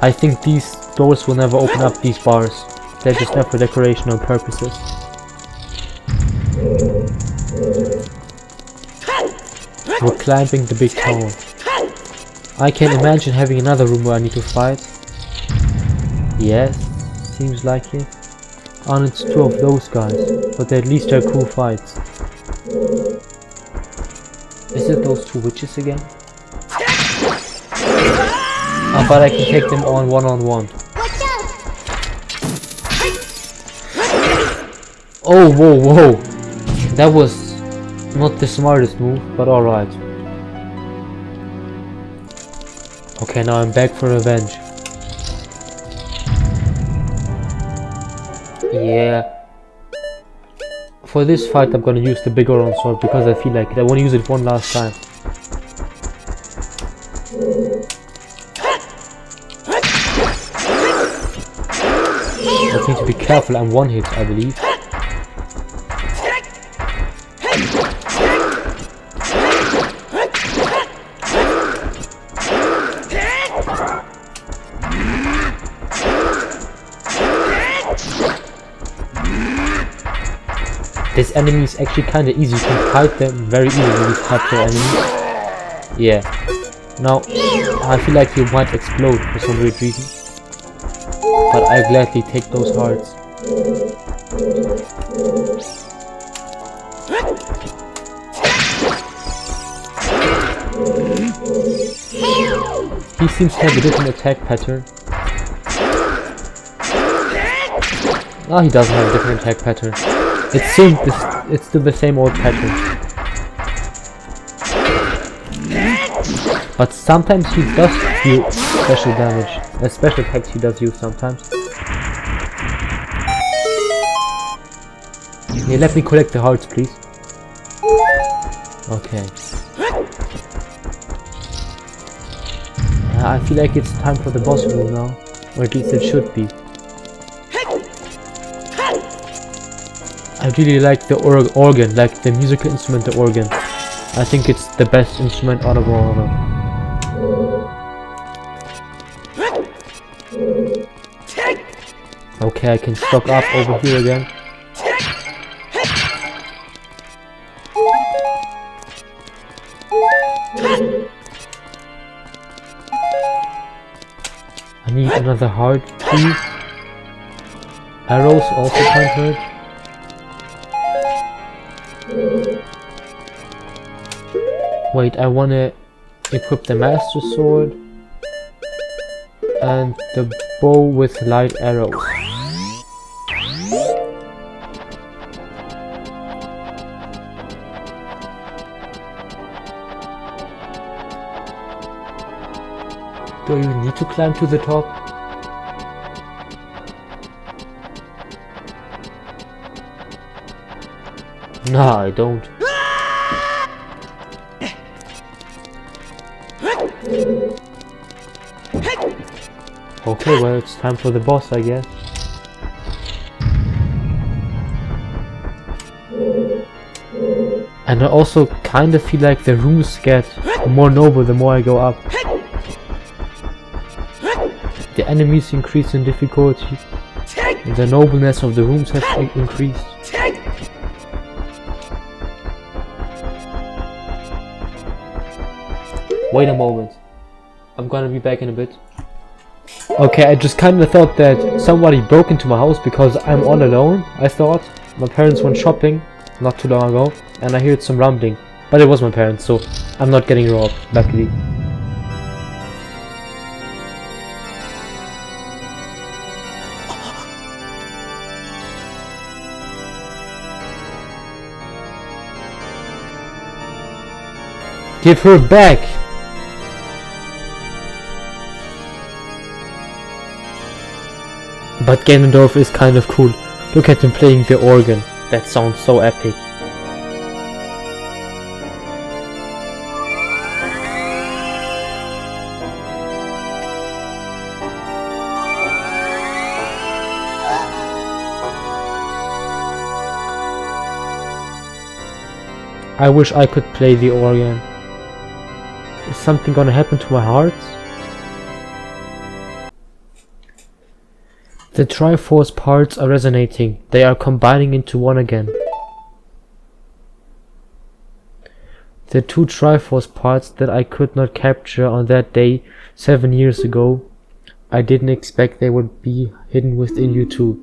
S1: I think these doors will never open up, these bars. They're just there for decorational purposes. We're climbing the big tower. I can imagine having another room where I need to fight. Yes, seems like it. And it's two of those guys, but at least they're cool fights. Is it those two witches again? But I can take them on one-on-one. Oh, whoa, whoa! That was not the smartest move, but alright. Okay, now I'm back for revenge. Yeah. For this fight I'm gonna use the bigger on sword because I feel like it. I wanna use it one last time. I need to be careful, I'm one hit, I believe. enemy is actually kinda easy. You can fight them very easily, these types of enemies. Yeah. Now, I feel like you might explode for some weird reason. But I gladly take those hearts. He seems to have a different attack pattern. No, he doesn't have a different attack pattern. It's still the same old pattern. But sometimes he does deal special damage. Special attacks he does use sometimes. Yeah, let me collect the hearts, please. Okay. I feel like it's time for the boss room now. Or at least it should be. I really like the organ, like the musical instrument, the organ. I think it's the best instrument out of all of them. Okay, I can stock up over here again. I need another heart, please. Arrows also can't hurt. Wait, I wanna equip the Master Sword and the bow with light arrows. Do you need to climb to the top? Nah, I don't. Okay, well, it's time for the boss, I guess. And I also kind of feel like the rooms get more noble the more I go up. The enemies increase in difficulty. The nobleness of the rooms has increased. Wait a moment. I'm gonna be back in a bit. Okay, I just kinda thought that somebody broke into my house because I'm all alone, I thought. My parents went shopping not too long ago and I heard some rumbling. But it was my parents, so I'm not getting robbed, luckily. Give her back! But Ganondorf is kind of cool. Look at him playing the organ. That sounds so epic. I wish I could play the organ. Is something gonna happen to my heart? The Triforce parts are resonating. They are combining into one again. The two Triforce parts that I could not capture on that day 7 years ago, I didn't expect they would be hidden within you too.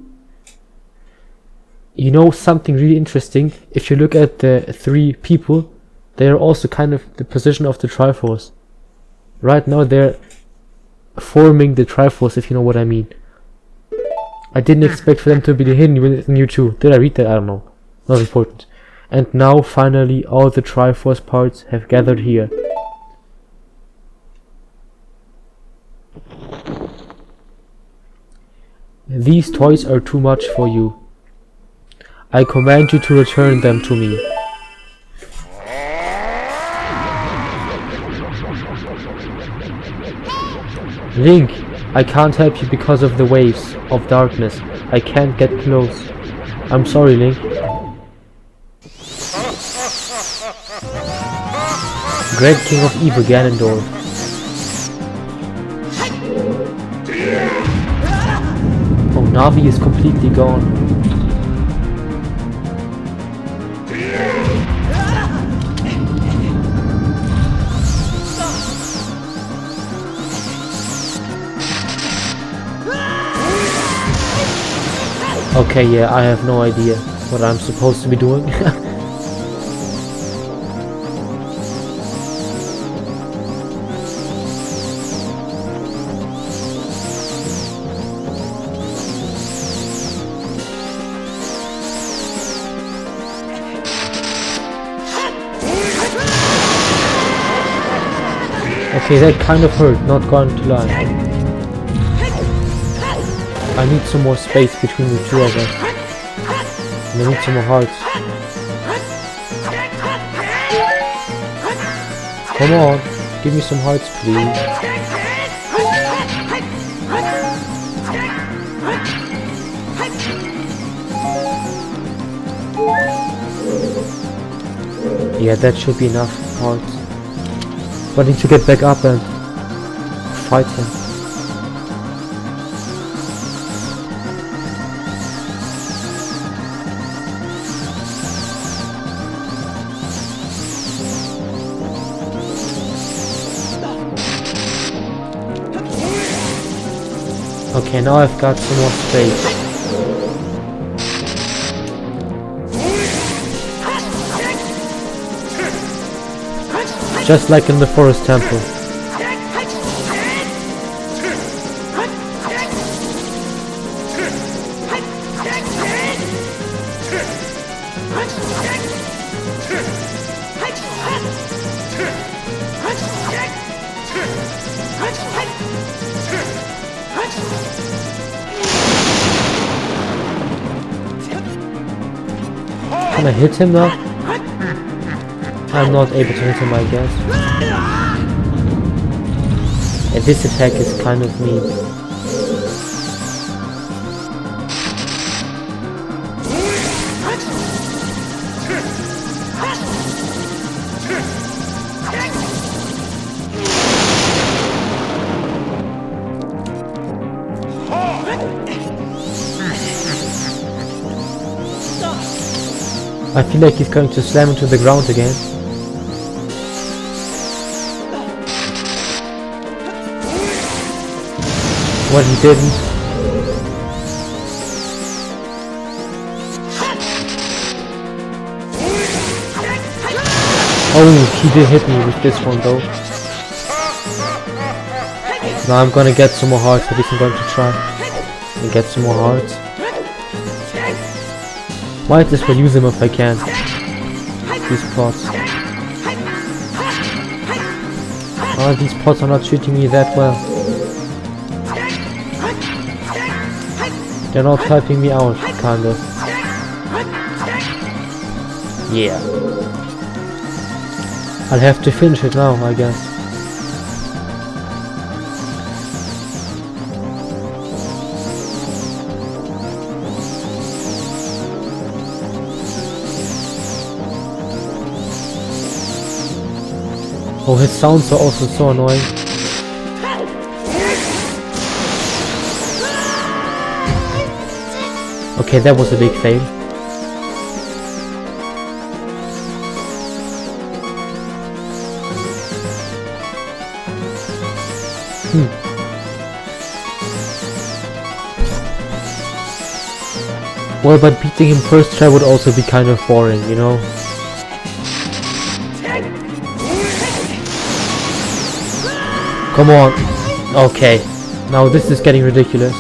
S1: You know something really interesting? If you look at the three people, they are also kind of the position of the Triforce. Right now they're forming the Triforce, if you know what I mean. I didn't expect for them to be hidden within you too. Did I read that? I don't know. Not important. And now finally all the Triforce parts have gathered here. These toys are too much for you. I command you to return them to me. Link, I can't help you because of the waves of darkness. I can't get close. I'm sorry, Link. Great King of Evil Ganondorf. Oh, Navi is completely gone. Okay, yeah, I have no idea what I'm supposed to be doing. Okay, that kind of hurt, not going to lie. I need some more space between the two of us. And I need some more hearts. Come on, give me some hearts, please. Yeah, that should be enough hearts. But I need to get back up and fight him. Okay, now I've got some more space. Just like in the forest temple. Can I hit him now? I'm not able to hit him, I guess. And this attack is kind of mean. I feel like he's going to slam into the ground again. Well, he didn't. Oh, he did hit me with this one though. Now I'm gonna get some more hearts, at least I'm going to try and get some more hearts. Might as well use them if I can. These pots. Oh, these pots are not shooting me that well. They're not helping me out, kind of. Yeah. I'll have to finish it now, I guess. Oh, his sounds are also so annoying. Okay, that was a big fail. Well, but beating him first try would also be kind of boring, you know? Come on. Okay. Now this is getting ridiculous.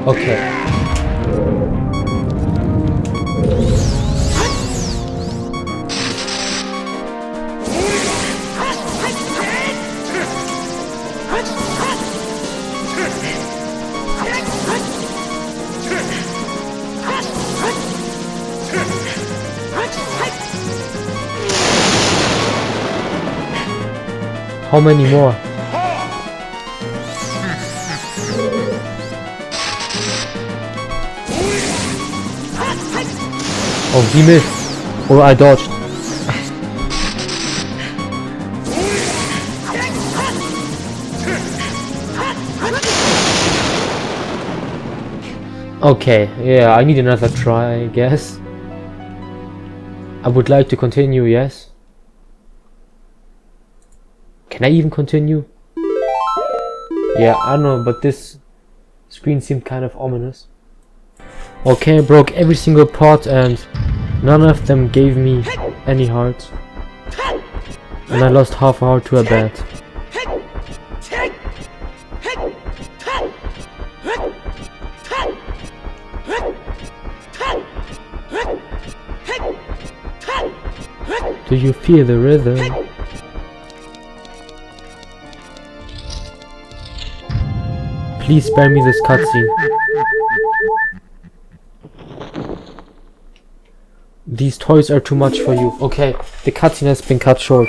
S1: Okay. How many more? Oh, he missed. Or I dodged. Okay, yeah, I need another try, I guess. I would like to continue, yes. Can I even continue? Yeah, I don't know, but this screen seemed kind of ominous. Okay, I broke every single pot and none of them gave me any hearts. And I lost half a heart to a bat. Do you feel the rhythm? Please spare me this cutscene. These toys are too much for you. Okay, the cutscene has been cut short.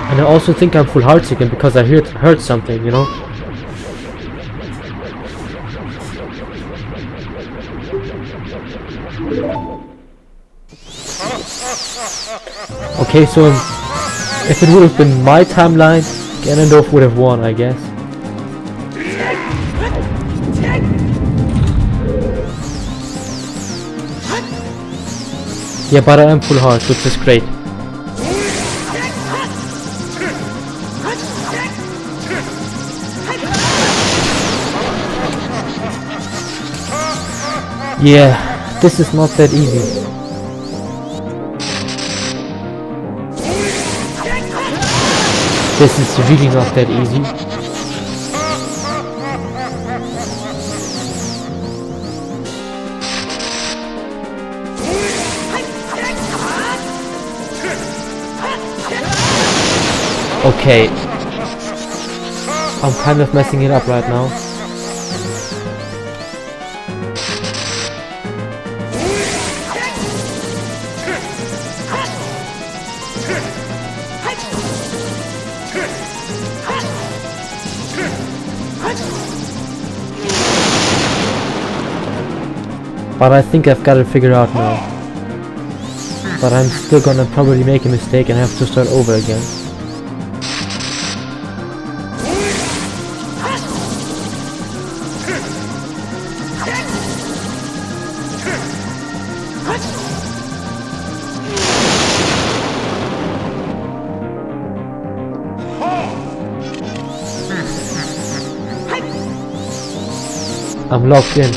S1: And I also think I'm full hearts again because I heard something, you know? Okay, so if it would have been my timeline, Ganondorf would have won, I guess. Yeah, but I am full heart, which is great. Yeah, this is not that easy. This is really not that easy. Okay. I'm kind of messing it up right now. But I think I've got it figured out now. But I'm still gonna probably make a mistake and have to start over again. I'm locked in.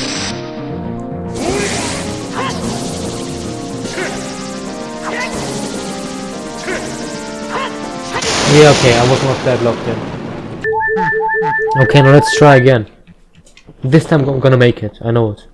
S1: Yeah, okay, I was not that locked in. Okay, now let's try again. This time I'm gonna make it, I know it.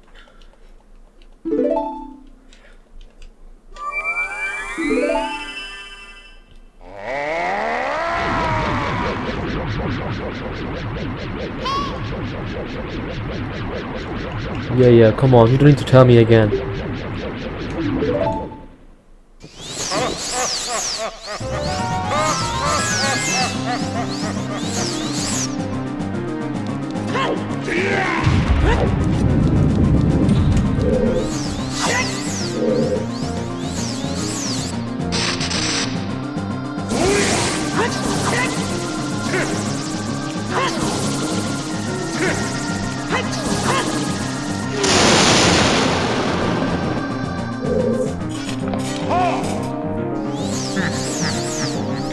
S1: Yeah, come on, you don't need to tell me again.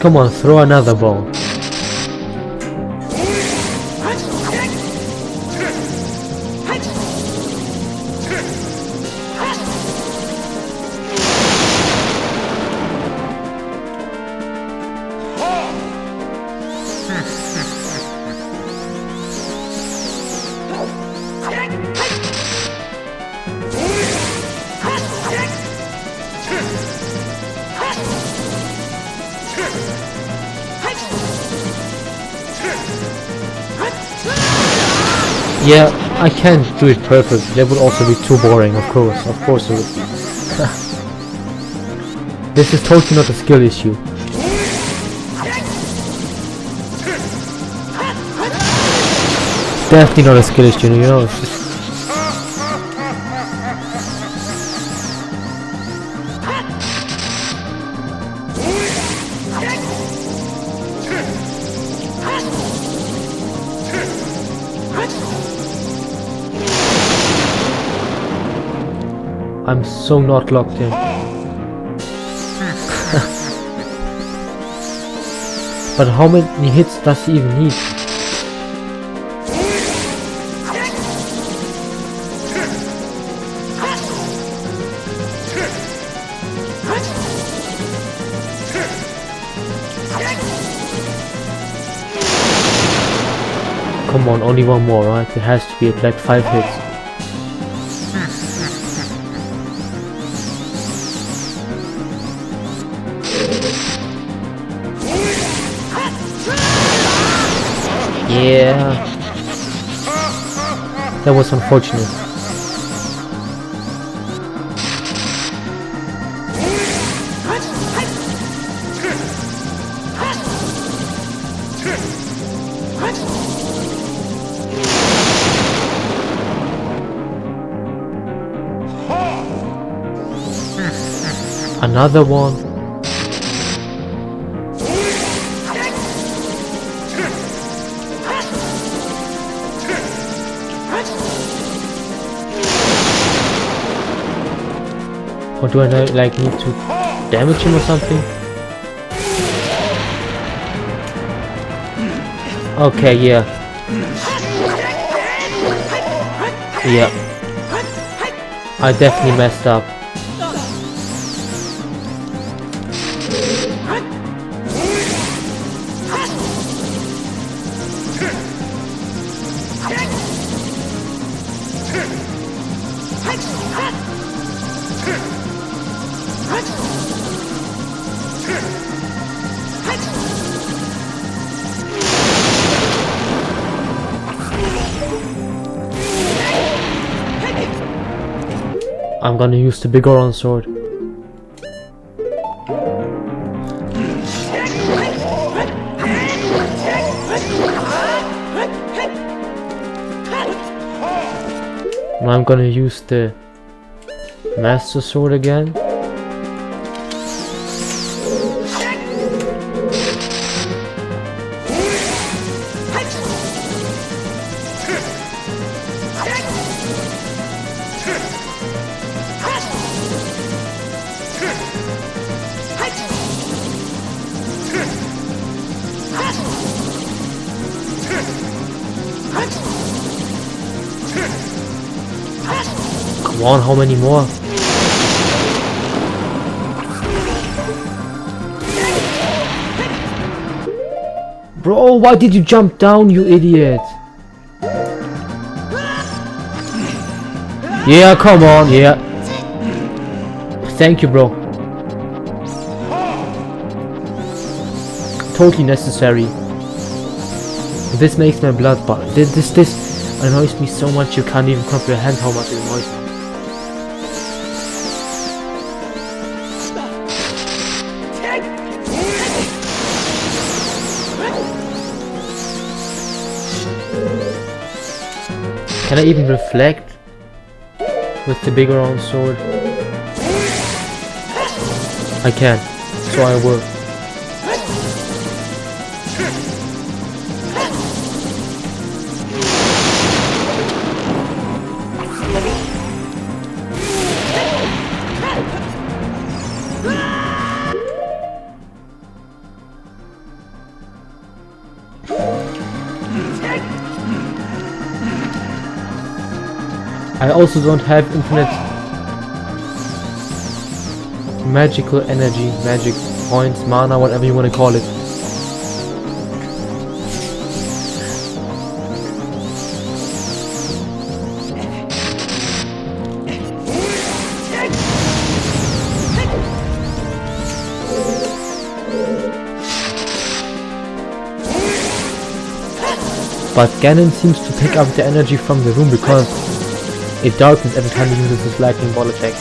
S1: Come on, throw another ball. Yeah, I can't do it perfect. That would also be too boring, of course it would be. This is totally not a skill issue. Definitely not a skill issue, you know. It's just I'm so not locked in. But how many hits does he even need? Come on, only one more, right? It has to be at like 5 hits. Yeah. That was unfortunate. Another one. Or do I like need to damage him or something? Okay, yeah. Yeah. I definitely messed up. I'm gonna use the big orange sword. Now I'm gonna use the master sword again. Come on, how many more? Bro, why did you jump down, you idiot? Yeah, come on, yeah. Thank you, bro. Totally necessary. This makes my blood boil. This annoys me so much you can't even comprehend how much it annoys me. Can I even reflect with the bigger round sword? I can, so I will. I also don't have infinite magical energy, magic points, mana, whatever you want to call it. But Ganon seems to pick up the energy from the room because it darkens every time he uses his lightning ball attack.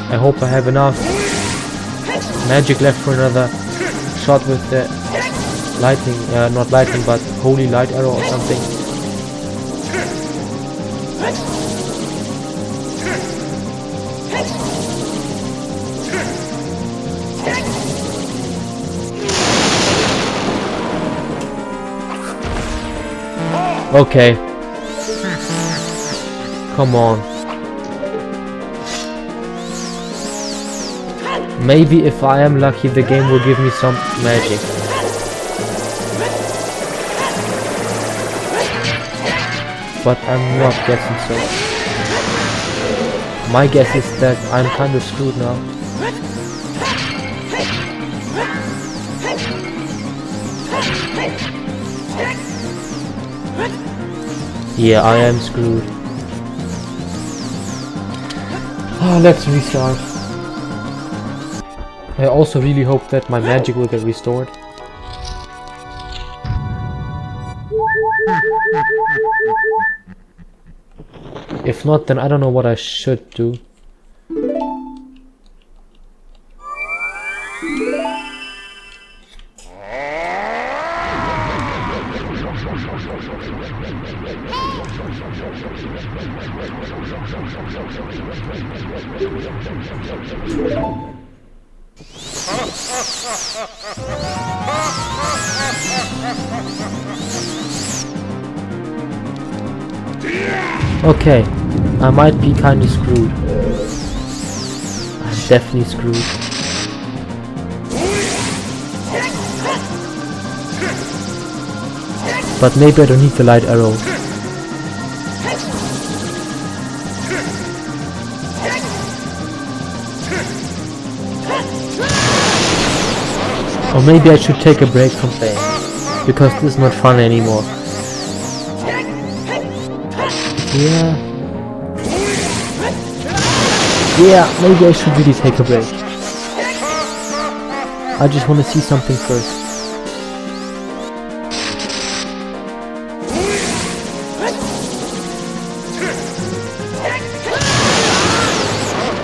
S1: I hope I have enough. magic left for another shot with the lightning, not lightning but holy light arrow or something. Okay. Come on. Maybe if I am lucky the game will give me some magic. But I'm not guessing so. My guess is that I'm kind of screwed now. Yeah, I am screwed. Oh, let's restart. I also really hope that my magic will get restored. If not, then I don't know what I should do. Okay, I might be kinda screwed. I'm definitely screwed. But maybe I don't need the light arrow. Or maybe I should take a break from playing, because this is not fun anymore. Yeah, maybe I should really take a break. I just want to see something first.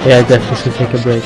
S1: Yeah, I definitely should take a break.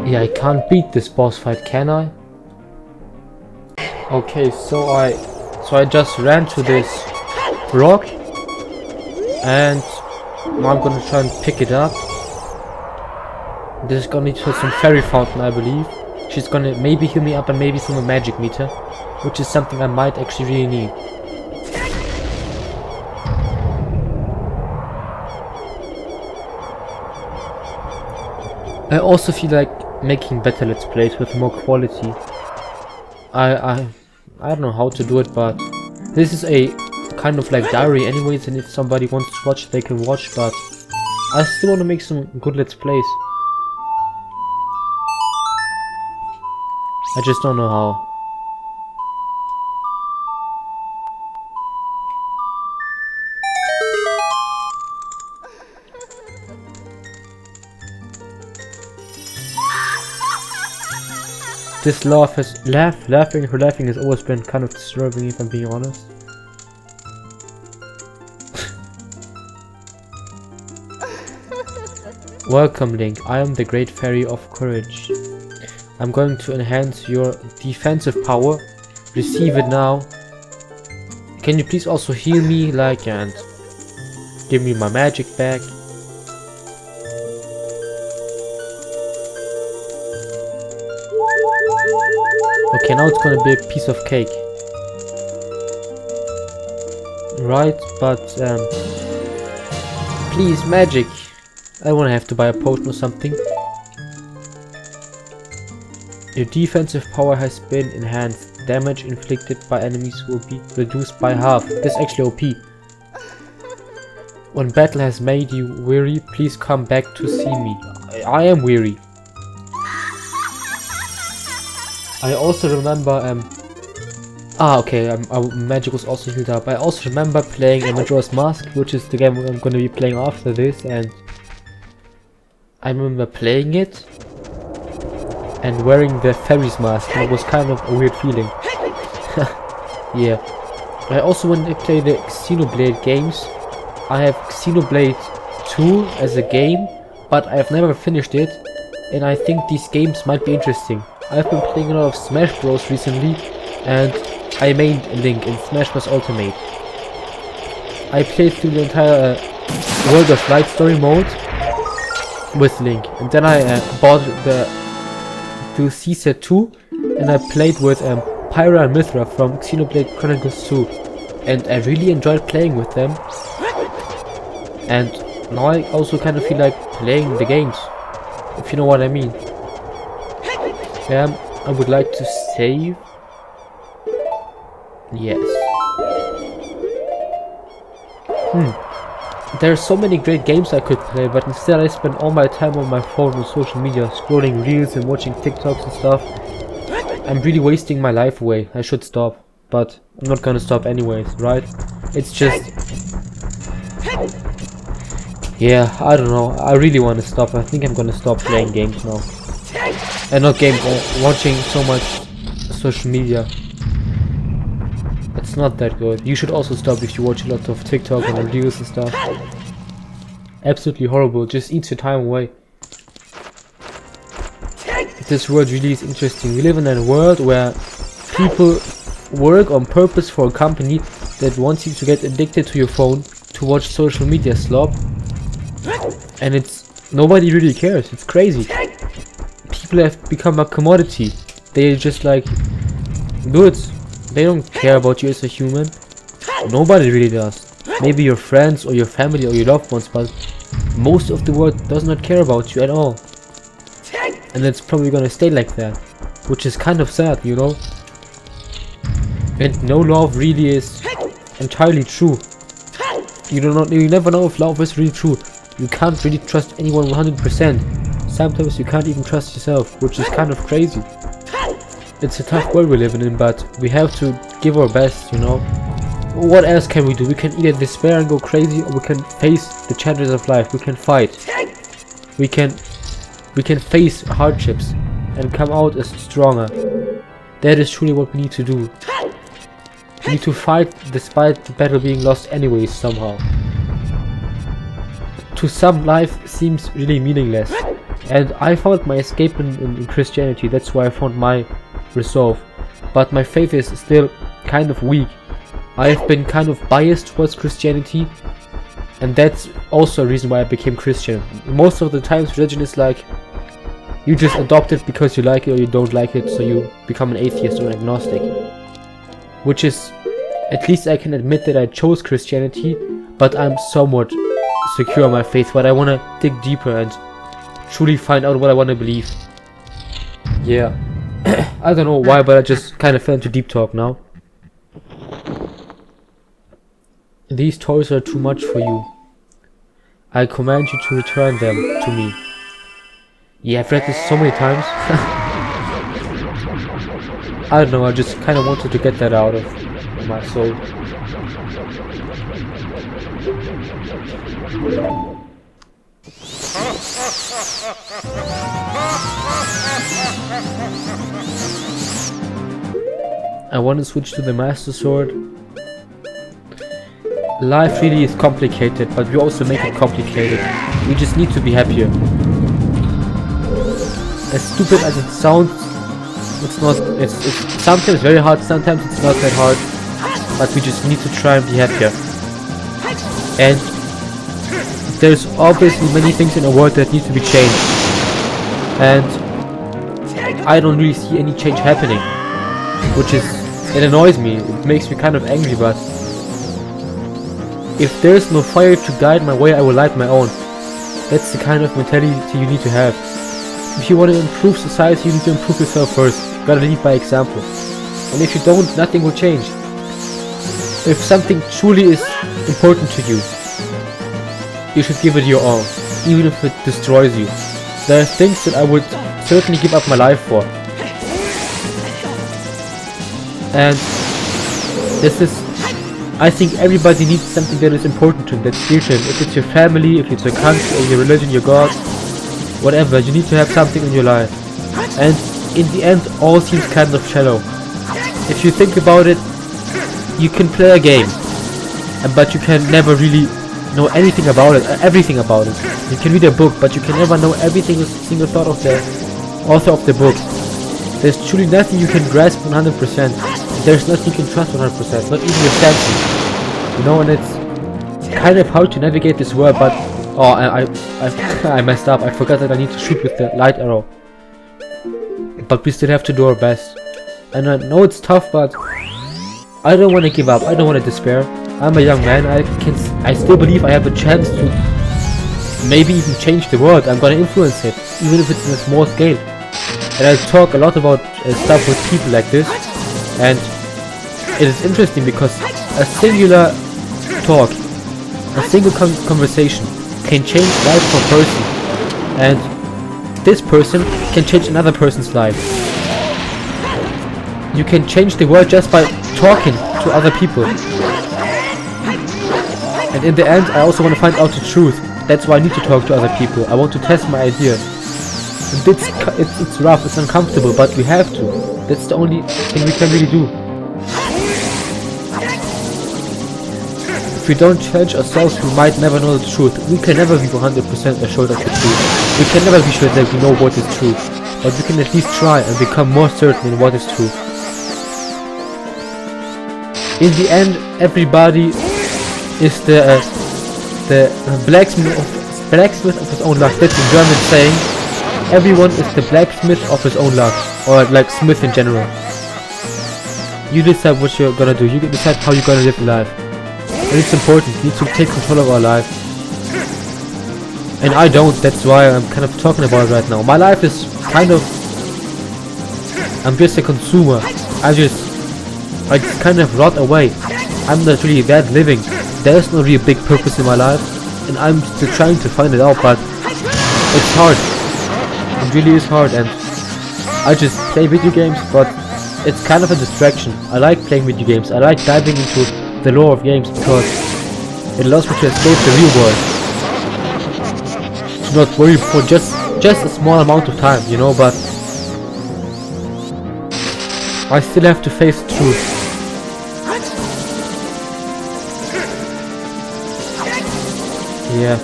S1: Yeah, I can't beat this boss fight, can I? Okay, so I just ran to this rock, and now I'm gonna try and pick it up. This is gonna need some fairy fountain, I believe. She's gonna maybe heal me up and maybe some magic meter, which is something I might actually really need. I also feel like making better let's plays with more quality. I don't know how to do it, but this is a kind of like diary anyways, and if somebody wants to watch they can watch, but I still want to make some good let's plays. I just don't know how. This laughing has always been kind of disturbing, if I'm being honest. Welcome, Link. I am the Great Fairy of Courage. I'm going to enhance your defensive power. Receive it now. Can you please also heal me, like, and give me my magic back? Okay, now it's gonna be a piece of cake. Right, but please, magic. I wanna have to buy a potion or something. Your defensive power has been enhanced. Damage inflicted by enemies will be reduced by half. That's actually OP. When battle has made you weary, please come back to see me. I am weary. I also remember okay, magic was also healed up. I also remember playing Majora's Mask, which is the game I'm gonna be playing after this, and I remember playing it and wearing the fairy's mask, and it was kind of a weird feeling. Yeah. I also, when I play the Xenoblade games, I have Xenoblade 2 as a game, but I have never finished it, and I think these games might be interesting. I've been playing a lot of Smash Bros recently, and I mained Link in Smash Bros Ultimate. I played through the entire World of Light story mode with Link, and then I bought the DLC set 2, and I played with Pyra and Mithra from Xenoblade Chronicles 2, and I really enjoyed playing with them. And now I also kind of feel like playing the games, if you know what I mean. I would like to save. Yes. There are so many great games I could play, but instead I spend all my time on my phone on social media, scrolling reels and watching TikToks and stuff. I'm really wasting my life away. I should stop, but I'm not gonna stop anyways, right? It's just... yeah, I don't know. I really want to stop. I think I'm gonna stop playing games now. And not games, watching so much social media. It's not that good. You should also stop if you watch a lot of TikTok and reels and stuff. Absolutely horrible. Just eats your time away. This world really is interesting. We live in a world where people work on purpose for a company that wants you to get addicted to your phone to watch social media slop. And it's... nobody really cares. It's crazy. People have become a commodity. They just like... dudes. They don't care about you as a human. Nobody really does. Maybe your friends or your family or your loved ones, but most of the world does not care about you at all. And it's probably gonna stay like that, which is kind of sad, you know. And no love really is entirely true. You never know if love is really true. You can't really trust anyone 100%. Sometimes you can't even trust yourself, which is kind of crazy. It's a tough world we're living in, but we have to give our best, you know. What else can we do? We can either despair and go crazy, or we can face the challenges of life. We can fight. We can face hardships and come out as stronger. That is truly what we need to do. We need to fight despite the battle being lost anyways somehow. To some, life seems really meaningless, and I found my escape in Christianity. That's why I found my resolve, but my faith is still kind of weak. I have been kind of biased towards Christianity, and that's also a reason why I became Christian. Most of the times religion is like, you just adopt it because you like it or you don't like it, so you become an atheist or an agnostic. Which is, at least I can admit that I chose Christianity, but I'm somewhat secure in my faith, but I want to dig deeper and truly find out what I want to believe. Yeah. I don't know why, but I just kind of fell into deep talk now. These toys are too much for you. I command you to return them to me. Yeah, I've read this so many times. I don't know, I just kind of wanted to get that out of my soul. I want to switch to the Master Sword. Life really is complicated, but we also make it complicated. We just need to be happier. As stupid as it sounds, it's not. It's sometimes very hard, sometimes it's not that hard, but we just need to try and be happier. And there's obviously many things in the world that need to be changed, and I don't really see any change happening, which is, it annoys me. It makes me kind of angry, but if there's no fire to guide my way, I will light my own. That's the kind of mentality you need to have. If you want to improve society, you need to improve yourself first. You gotta lead by example. And if you don't, nothing will change. If something truly is important to you, you should give it your all, even if it destroys you. There are things that I would certainly give up my life for. And this is, I think everybody needs something that is important to them, that's dear to them. If it's your family, if it's your country, or your religion, your God, whatever, you need to have something in your life. And in the end, all seems kind of shallow. If you think about it, you can play a game, but you can never really know anything about it, everything about it. You can read a book, but you can never know everything, single thought of the author of the book. There's truly nothing you can grasp 100%. There's nothing you can trust 100%, not even your senses. You know, and it's kind of hard to navigate this world, but oh, I messed up. I forgot that I need to shoot with the light arrow. But we still have to do our best. And I know it's tough, but I don't want to give up. I don't want to despair. I'm a young man. I still believe I have a chance to maybe even change the world. I'm gonna influence it, even if it's in a small scale. And I talk a lot about stuff with people like this, and it is interesting because a singular talk, a single conversation can change life for a person, and this person can change another person's life. You can change the world just by talking to other people. And in the end, I also want to find out the truth. That's why I need to talk to other people. I want to test my ideas. And it's rough, it's uncomfortable, but we have to. That's the only thing we can really do. If we don't challenge ourselves, we might never know the truth. We can never be 100% assured of the truth. We can never be sure that we know what is true. But we can at least try and become more certain in what is true. In the end, everybody is the blacksmith of his own luck. That's a German saying. Everyone is the blacksmith of his own luck, or like smith in general. You decide what you're gonna do. You decide how you're gonna live life. And it's important. We need to take control of our life. And I don't. That's why I'm kind of talking about it right now. My life is kind of, I'm just a consumer. I just kind of rot away. I'm not really that living. There's no really big purpose in my life, and I'm still trying to find it out, but it's hard. It really is hard, and I just play video games, but it's kind of a distraction. I like playing video games. I like diving into the lore of games because it allows me to escape the real world. To not worry for just a small amount of time, you know, but I still have to face the truth. Yeah,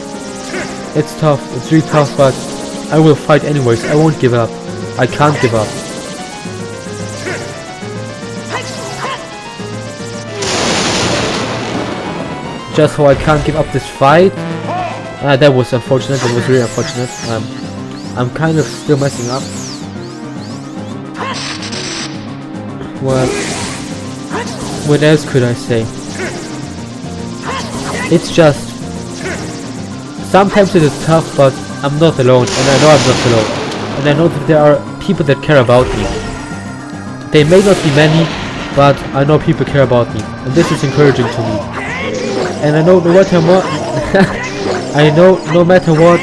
S1: it's tough, it's really tough, but I will fight anyways. I won't give up. I can't give up. Just how I can't give up this fight. That was unfortunate, that was really unfortunate. I'm kind of still messing up. Well, what else could I say? It's just, sometimes it is tough, but I'm not alone, and I know I'm not alone. And I know that there are people that care about me. They may not be many, but I know people care about me, and this is encouraging to me. And I know no matter what, I know no matter what,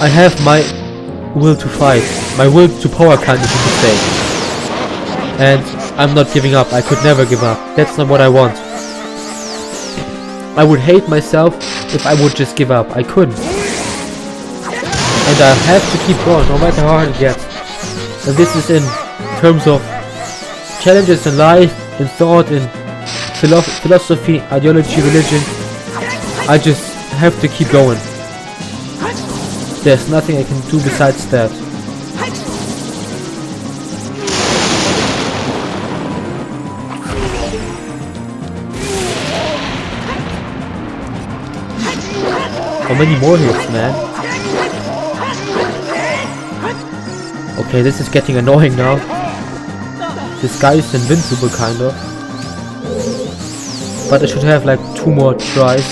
S1: I have my will to fight, my will to power count, if you could say. And I'm not giving up. I could never give up. That's not what I want. I would hate myself if I would just give up. I couldn't. And I have to keep going, no matter how hard it gets. And this is in terms of challenges in life, in thought, in philosophy, ideology, religion. I just have to keep going. There's nothing I can do besides that. How many more hits, man? Okay, this is getting annoying now. This guy is invincible, kind of. But I should have like 2 more tries.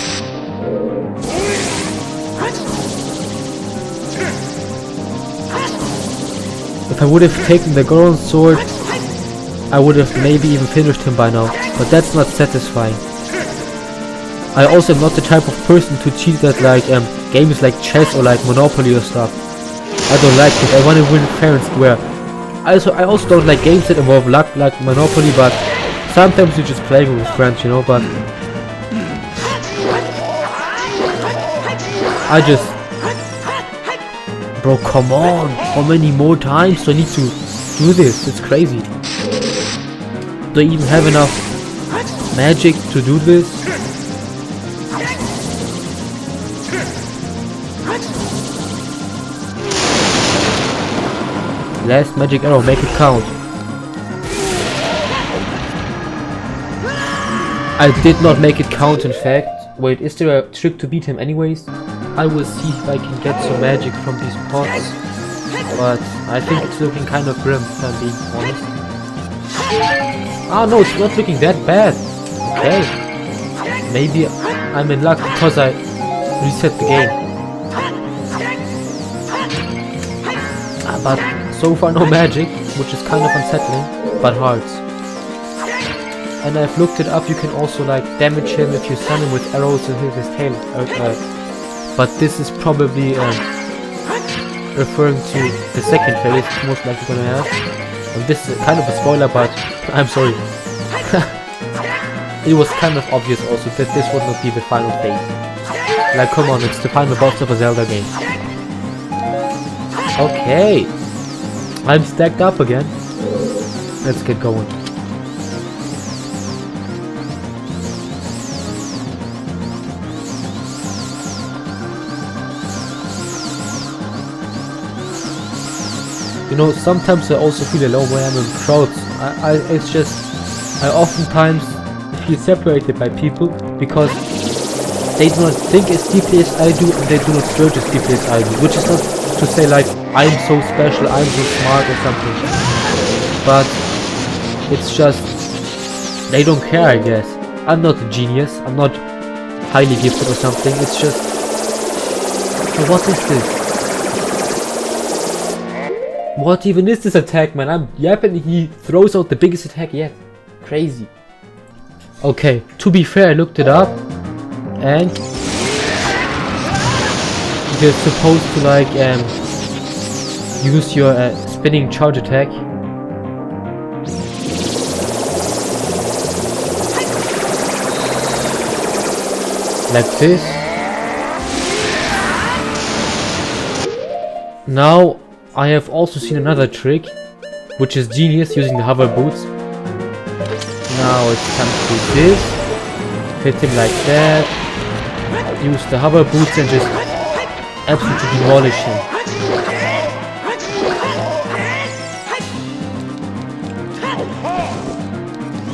S1: If I would have taken the Goron sword, I would have maybe even finished him by now. But that's not satisfying. I also am not the type of person to cheat at like games like chess or like Monopoly or stuff. I don't like it. I want to win fair and square. I also don't like games that involve luck like Monopoly, but sometimes you're just playing with friends, you know, but I just... Bro, come on! How many more times do I need to do this? It's crazy. Do I even have enough magic to do this? Last magic arrow, make it count. I did not make it count, in fact. Wait, is there a trick to beat him anyways? I will see if I can get some magic from these pots. But I think it's looking kind of grim, if I'm being honest. Ah no, it's not looking that bad. Okay. Maybe I'm in luck because I reset the game. But so far no magic, which is kind of unsettling, but hearts. And I've looked it up, you can also like damage him if you stun him with arrows and hit his tail. But this is probably referring to the second phase, most likely gonna have. And this is kind of a spoiler, but I'm sorry. It was kind of obvious also that this would not be the final phase. Like, come on, it's the final boss of a Zelda game. Okay, I'm stacked up again. Let's get going. You know, sometimes I also feel alone when I'm in crowds. It's just, I oftentimes feel separated by people because they do not think as deeply as I do and they do not search as deeply as I do. Which is not to say like, I'm so special, I'm so smart or something. But it's just, they don't care, I guess. I'm not a genius, I'm not highly gifted or something. It's just, oh, what is this? What even is this attack, man? I'm yapping, he throws out the biggest attack yet. Crazy. Okay, to be fair, I looked it up. And you're supposed to like use your spinning charge attack. Like this. Now I have also seen another trick, which is genius, using the hover boots. Now it's time to do this. Hit him like that. Use the hover boots and just absolutely demolish him.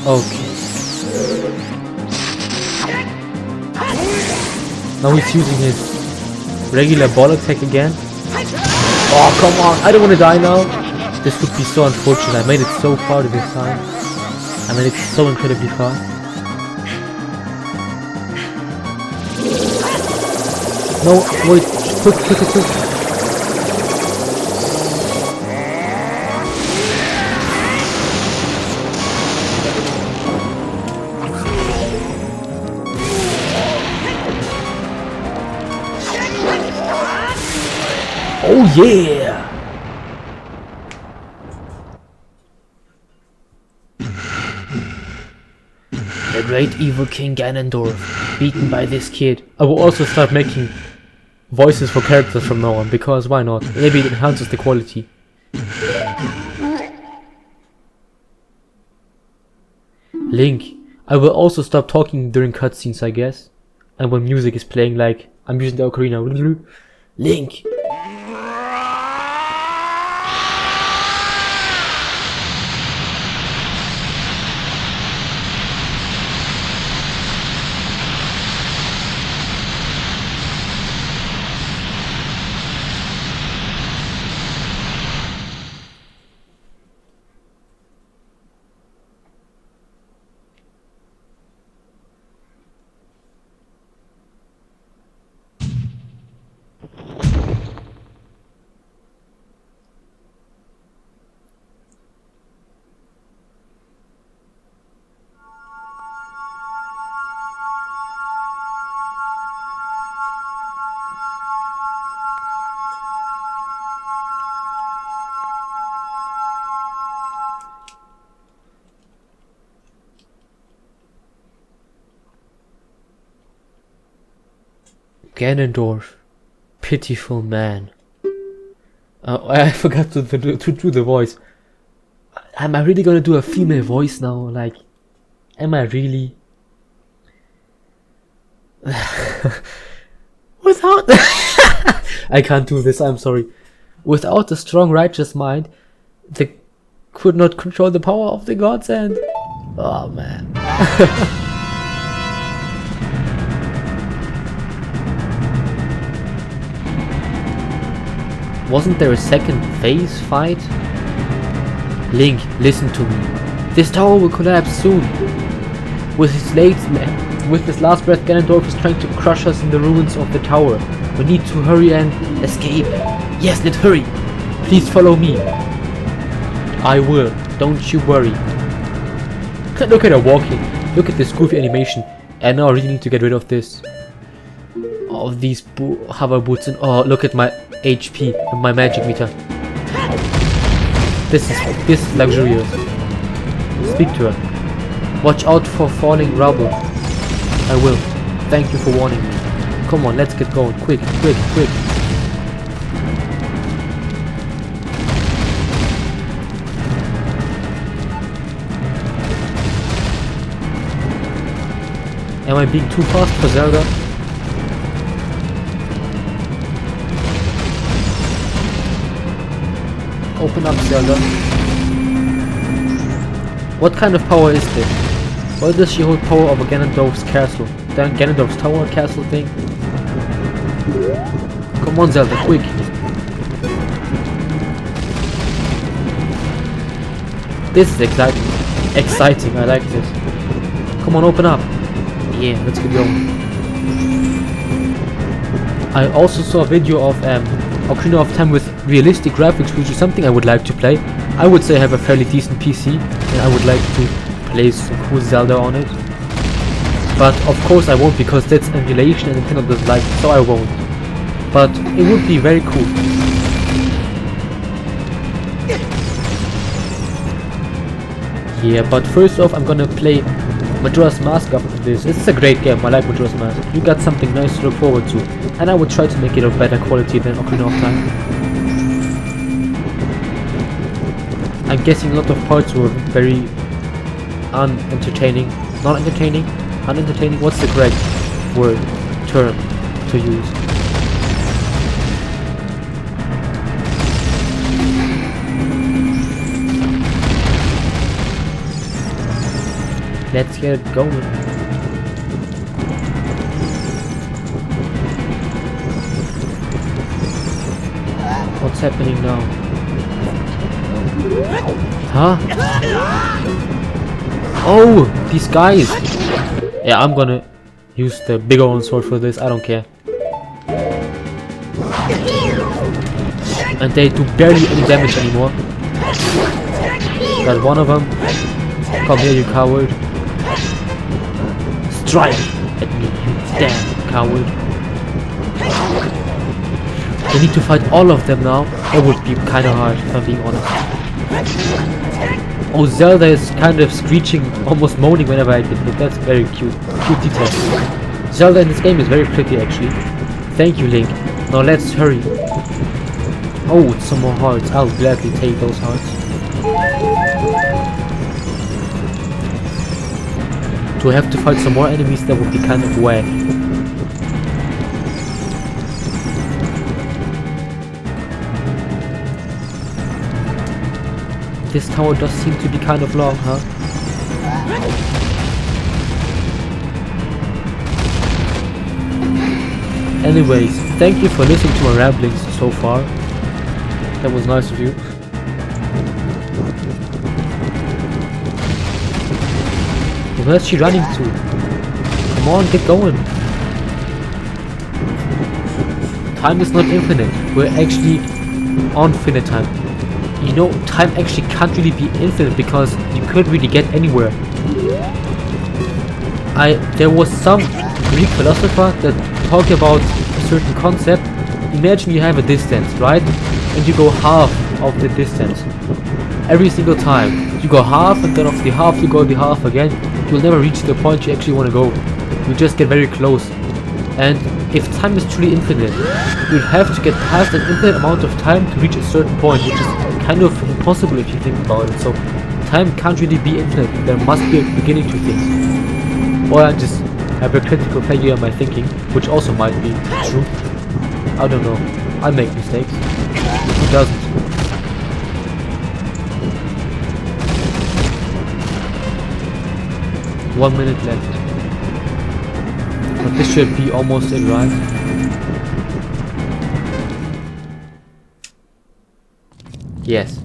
S1: Okay. Now he's using his regular ball attack again. Oh, come on, I don't want to die now. This would be so unfortunate. I made it so far to this time. I made it so incredibly far. No, wait, quick. Oh yeah! The great evil King Ganondorf, beaten by this kid. I will also start making voices for characters from now on, because why not? Maybe it enhances the quality. Link. I will also stop talking during cutscenes, I guess. And when music is playing, like I'm using the Ocarina. Link. Ganondorf, pitiful man. I forgot to do the voice. Am I really gonna do a female voice now? Like, am I really? Without I can't do this, I'm sorry. Without a strong righteous mind, they could not control the power of the gods and... Oh man. Wasn't there a second phase fight? Link, listen to me. This tower will collapse soon. With his last breath, Ganondorf is trying to crush us in the ruins of the tower. We need to hurry and escape. Yes, let's hurry. Please follow me. I will. Don't you worry. Look at her walking. Look at this goofy animation. And now I really need to get rid of this. Of these hover boots and oh, look at my HP and my magic meter. This is luxurious. Speak to her. Watch out for falling rubble. I will. Thank you for warning me. Come on, let's get going. Quick, quick, quick. Am I being too fast for Zelda? Open up, Zelda. What kind of power is this? Why does she hold power over Ganondorf's castle? Then Ganondorf's tower castle thing? Come on, Zelda, quick! This is exciting. Exciting, I like this. Come on, open up. Yeah, let's get going. I also saw a video of Ocarina of Time with realistic graphics, which is something I would like to play. I would say I have a fairly decent PC, and I would like to play some cool Zelda on it. But of course I won't, because that's emulation and Nintendo doesn't like it, so I won't. But it would be very cool. Yeah, but first off I'm gonna play Majora's Mask after this. It's a great game, I like Majora's Mask. You got something nice to look forward to, and I would try to make it of better quality than Ocarina of Time. I'm guessing a lot of parts were very unentertaining. Not entertaining? Unentertaining? What's the correct word, term to use? Let's get it going. What's happening now? Huh? Oh, these guys! Yeah, I'm gonna use the big old sword for this, I don't care. And they do barely any damage anymore. Got one of them. Come here, you coward. Strike at me, you damn coward. I need to fight all of them now. That would be kinda hard, if I'm being honest. Oh, Zelda is kind of screeching, almost moaning whenever I get hit. That's very cute. Cute detail. Zelda in this game is very pretty, actually. Thank you, Link. Now let's hurry. Oh, it's some more hearts. I'll gladly take those hearts. Do I have to fight some more enemies? That would be kind of whack. This tower does seem to be kind of long, huh? Anyways, thank you for listening to my ramblings so far. That was nice of you. Where's she running to? Come on, get going. Time is not infinite. We're actually on finite time. You know, time actually can't really be infinite because you couldn't really get anywhere. There was some Greek philosopher that talked about a certain concept. Imagine you have a distance, right? And you go half of the distance. Every single time. You go half, and then of the half you go the half again. You'll never reach the point you actually want to go. You just get very close. And if time is truly infinite, you'd have to get past an infinite amount of time to reach a certain point, which is kind of impossible if you think about it. So time can't really be infinite. There must be a beginning to things. Or I just have a critical failure in my thinking, which also might be true. I don't know. I make mistakes. Who doesn't? One minute left. But this should be almost it, right? Yes.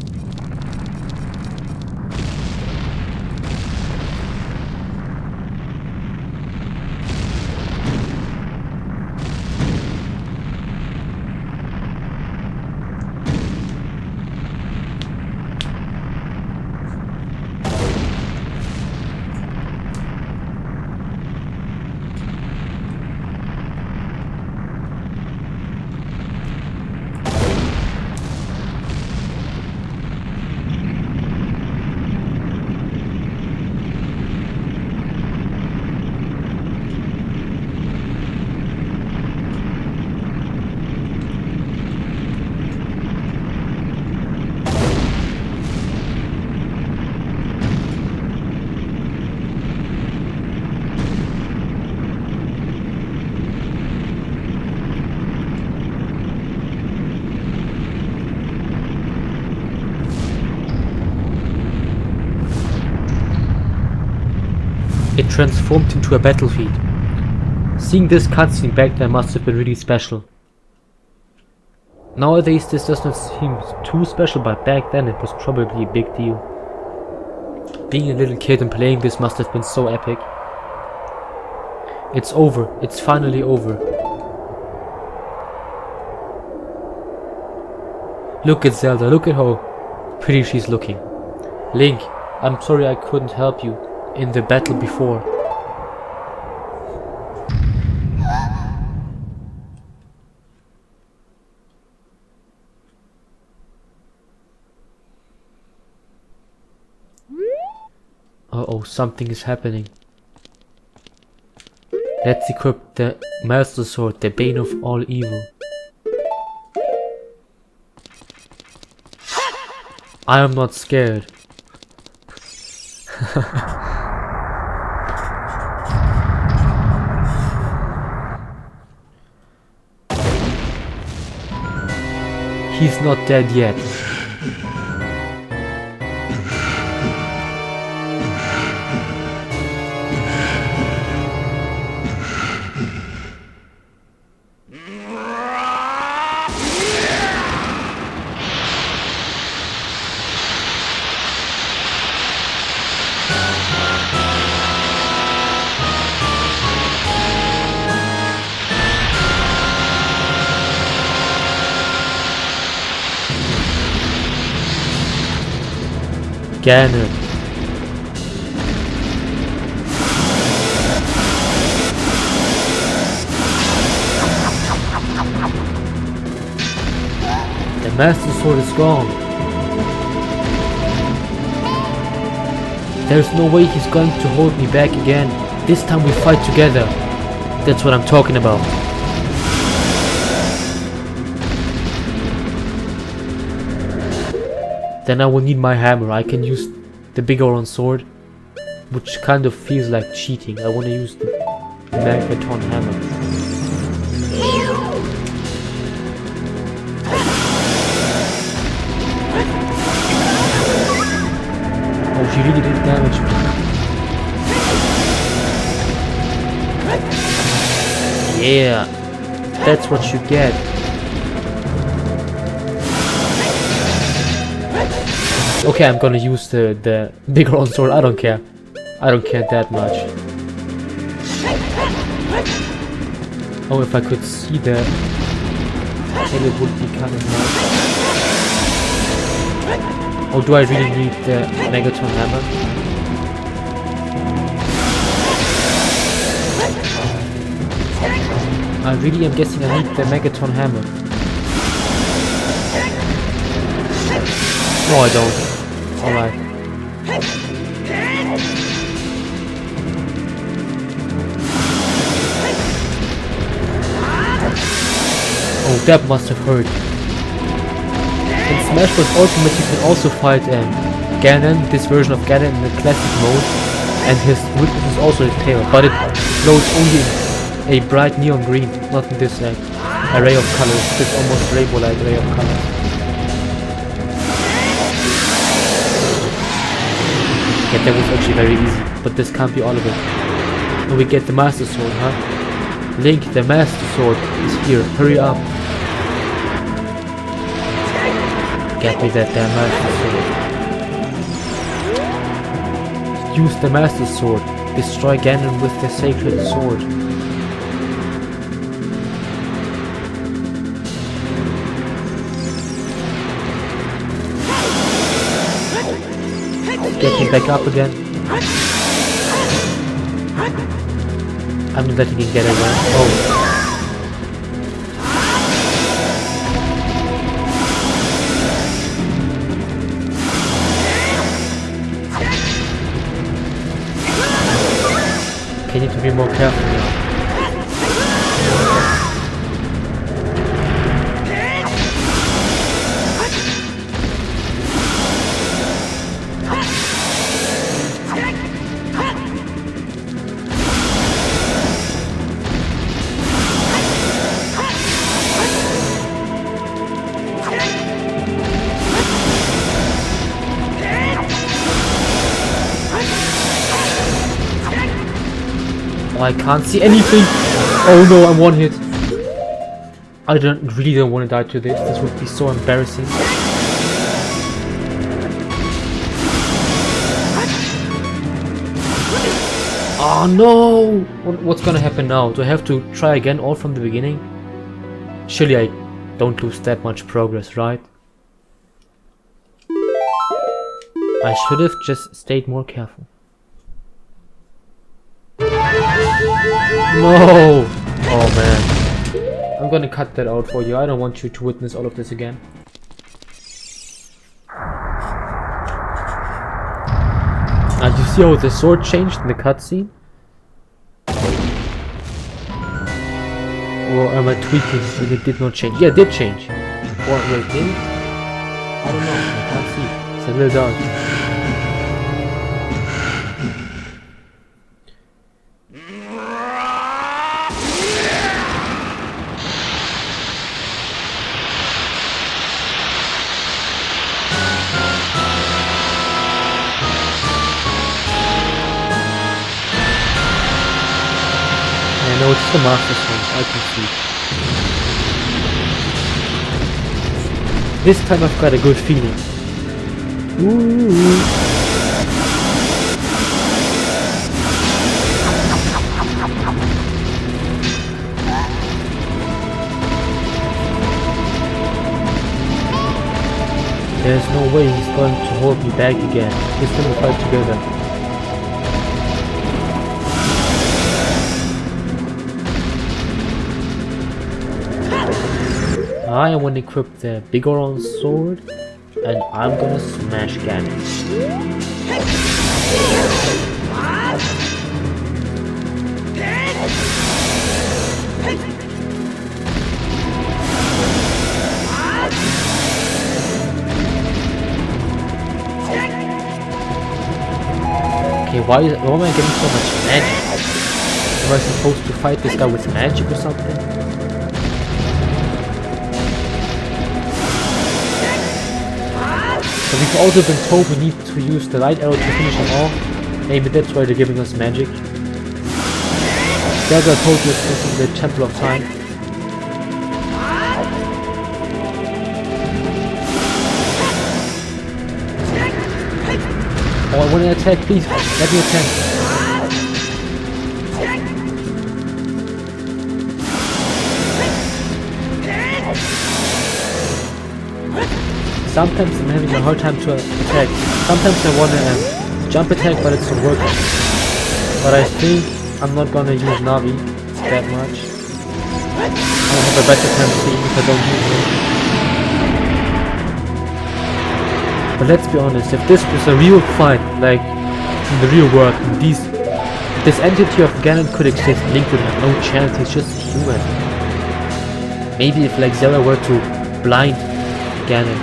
S1: It transformed into a battlefield. Seeing this cutscene back then must have been really special. Nowadays this does not seem too special, but back then it was probably a big deal. Being a little kid and playing this must have been so epic. It's over. It's finally over. Look at Zelda. Look at how pretty she's looking. Link, I'm sorry I couldn't help you in the battle before. Uh-oh, something is happening. Let's equip the Master Sword, the bane of all evil. I am not scared. He's not dead yet. Ganon. The Master Sword is gone. There's no way he's going to hold me back again. This time we fight together. That's what I'm talking about. Then I will need my hammer. I can use the big Oron sword, which kind of feels like cheating. I want to use the Megaton hammer. Oh, she really did damage me. Yeah, that's what you get. Okay, I'm gonna use the bigger on sword. I don't care. I don't care that much. Oh, if I could see that, then it would be kind of nice. Oh, do I really need the Megaton hammer? I really am guessing I need the Megaton hammer. No, I don't. Alright. that must have hurt. In Smash Bros. Ultimate you can also fight Ganon, this version of Ganon in the classic mode, and his weakness is also his tail, but it glows only in a bright neon green, not in this array of colors, this almost rainbow-like array of colors. Yeah, that was actually very easy, but this can't be all of it. And we get the Master Sword, huh? Link, the Master Sword is here, hurry up. Get me that damn Master Sword. Use the Master Sword. Destroy Ganon with the Sacred Sword. Get him back up again. I'm not letting him get away. Oh. Okay, need to be more careful now. I can't see anything. Oh no, I'm one hit. I really don't want to die to this. This would be so embarrassing. Oh no! What's gonna happen now? Do I have to try again all from the beginning? Surely I don't lose that much progress, right? I should have just stayed more careful. No! Oh man. I'm gonna cut that out for you. I don't want you to witness all of this again. You see how the sword changed in the cutscene? Or am I tweaking and it did not change? Yeah, it did change. Or wait, did it? I don't know. I can't see. It's a little dark. No, it's the Master Sword, I can see. This time I've got a good feeling. Ooh. There's no way he's going to hold me back again. Let's do the fight together. I want to equip the Bigoron sword, and I'm gonna smash Ganon. Okay, why am I getting so much magic? Am I supposed to fight this guy with magic or something? But we've also been told we need to use the light arrow to finish him off. Maybe that's why they're giving us magic. Zelda told us this in the Temple of Time. Oh, I want to attack, please. Let me attack. Sometimes I'm having a hard time to attack. Sometimes I want to jump attack, but it's not working. But I think I'm not gonna use Navi that much. I'll have a better time seeing if I don't use it. But let's be honest, if this was a real fight, like in the real world, this entity of Ganon could exist, Link would have no chance, he's just human. Maybe if like Zelda were to blind Ganon.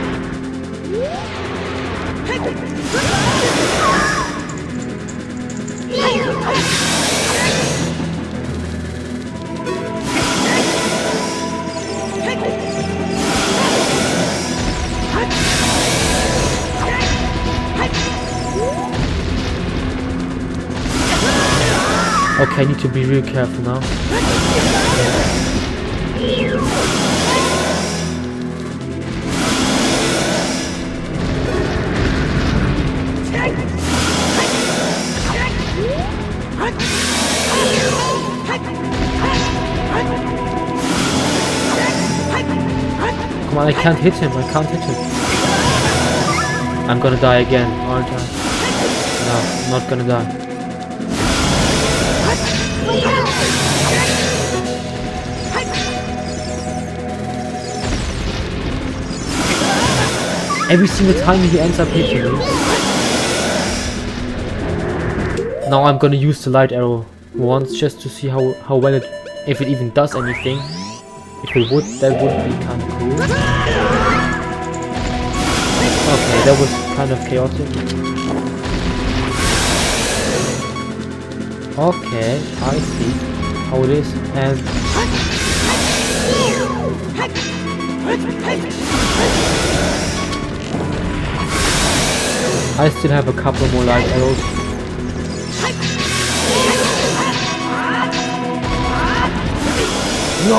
S1: Okay, I need to be real careful now. Come on, I can't hit him, I can't hit him. I'm gonna die again, aren't I? No, I'm not gonna die. Every single time he ends up hitting me. Now I'm gonna use the light arrow once just to see how well it, if it even does anything. If it would, that would be kind of cool. Okay, that was kind of chaotic. Okay, I see how it is, and I still have a couple more light arrows. No!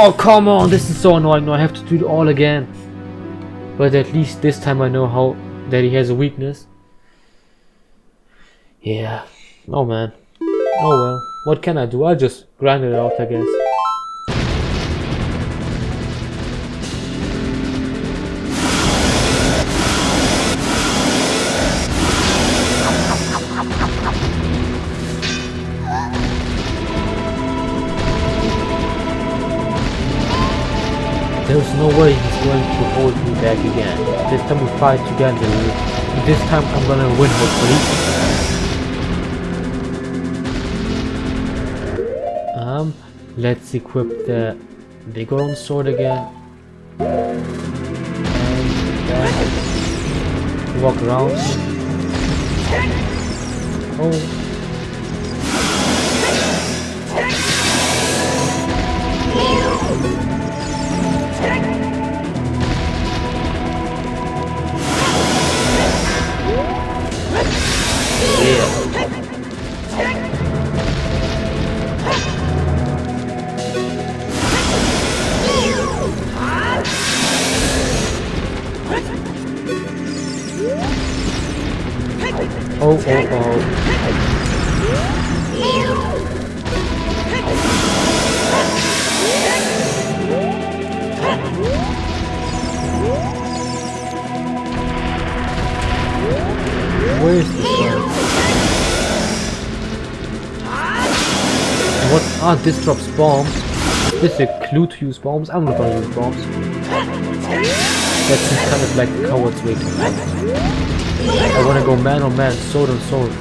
S1: Oh, come on, this is so annoying. No, I have to do it all again. But at least this time I know how that he has a weakness. Yeah. Oh man. Oh well. What can I do? I'll just grind it out, I guess. There's no way he's going to hold me back again. This time we fight together. This time I'm gonna win, hopefully. Let's equip the Bigoron sword again. And walk around. Oh. Oh, oh, oh. Where is this guy? What? Ah, this drops bombs. Is this a clue to use bombs? I'm not gonna use bombs. That seems kind of like the coward's way to fight. I wanna go man on man, sword on sword.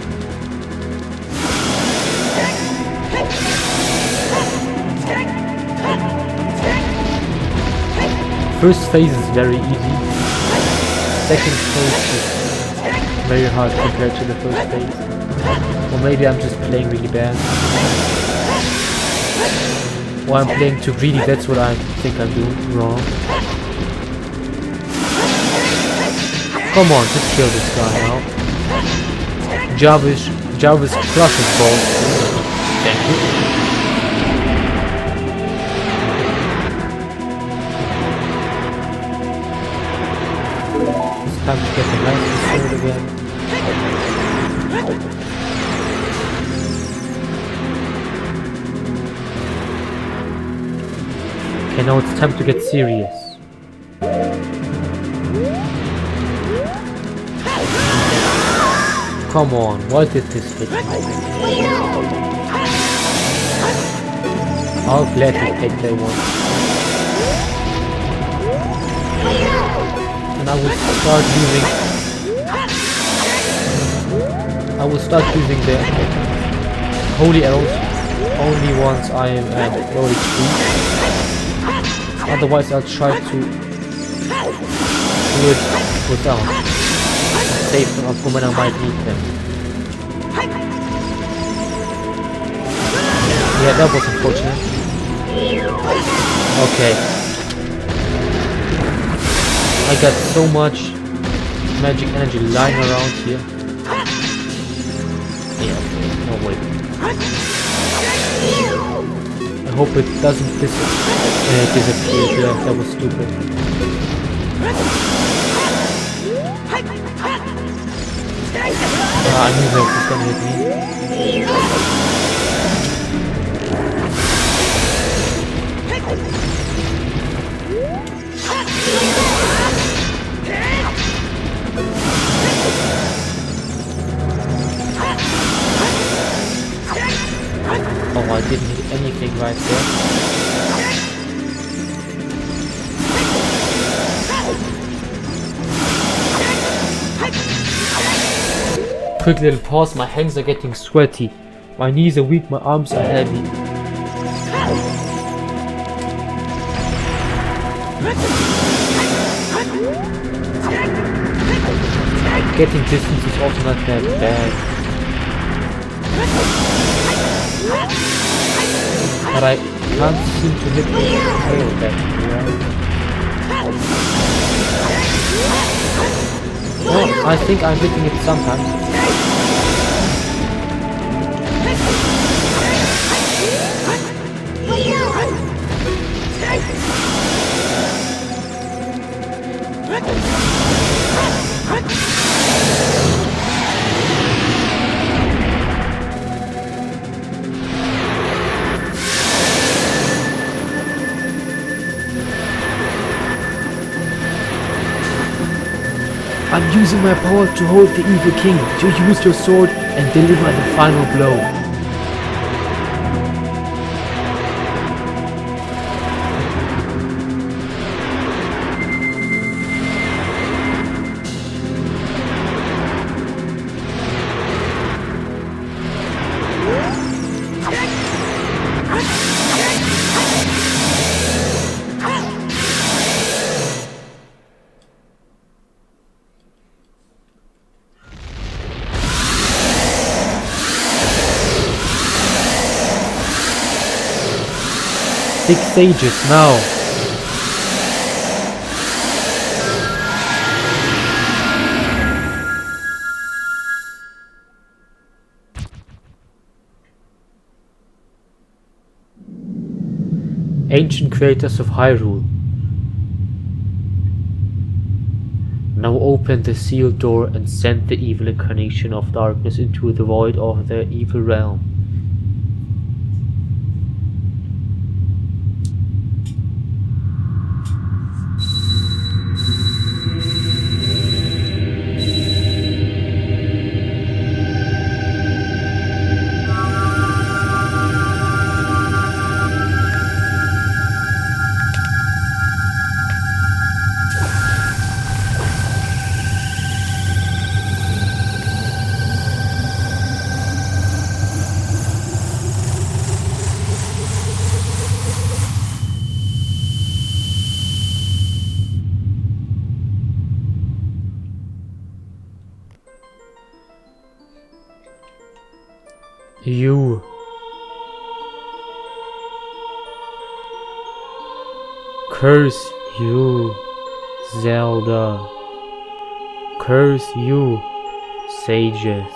S1: First phase is very easy. Second phase is very hard compared to the first phase. Or maybe I'm just playing really bad. Or I'm playing too greedy, that's what I think I'm doing wrong. Come on, just kill this guy now. Jarvis crushes balls. Thank you. It's time to get the last sword again. Okay, now it's time to get serious. Come on, why did this hit me? I'll gladly take that one. And I will start using the holy arrows only once I am at low HP. Otherwise I'll try to do it without. Save them up for when I might need them. Yeah, that was unfortunate. Okay. I got so much magic energy lying around here. Yeah, no way. I hope it doesn't disappear. Yeah, that was stupid. I knew that was gonna hit me. Oh, I didn't hit anything right there. Quick little pause, my hands are getting sweaty. My knees are weak, my arms are heavy. Getting distance is also not that bad. But I can't seem to hit the tail back here. Oh, I think I'm hitting it sometimes. I'm using my power to hold the evil king. To use your sword and deliver the final blow. Six sages now. Ancient creators of Hyrule. Now open the sealed door and send the evil incarnation of darkness into the void of their evil realm. You. Curse you, Zelda. Curse you, sages.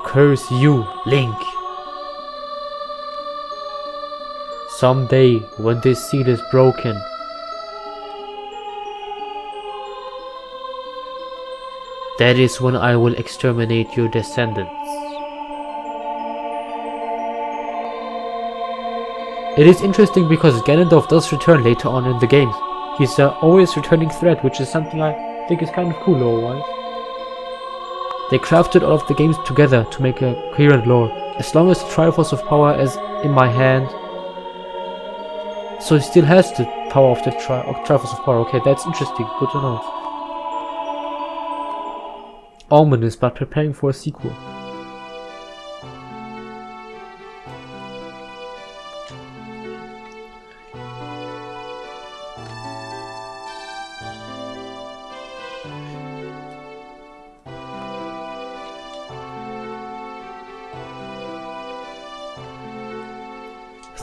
S1: Curse you, Link. Someday, when this seal is broken, that is when I will exterminate your descendants. It is interesting because Ganondorf does return later on in the game. He's always returning threat, which is something I think is kind of cool lore-wise. They crafted all of the games together to make a coherent lore. As long as the Triforce of Power is in my hand, so he still has the power of the Triforce of Power. Okay, that's interesting. Good to know. Ominous, but preparing for a sequel.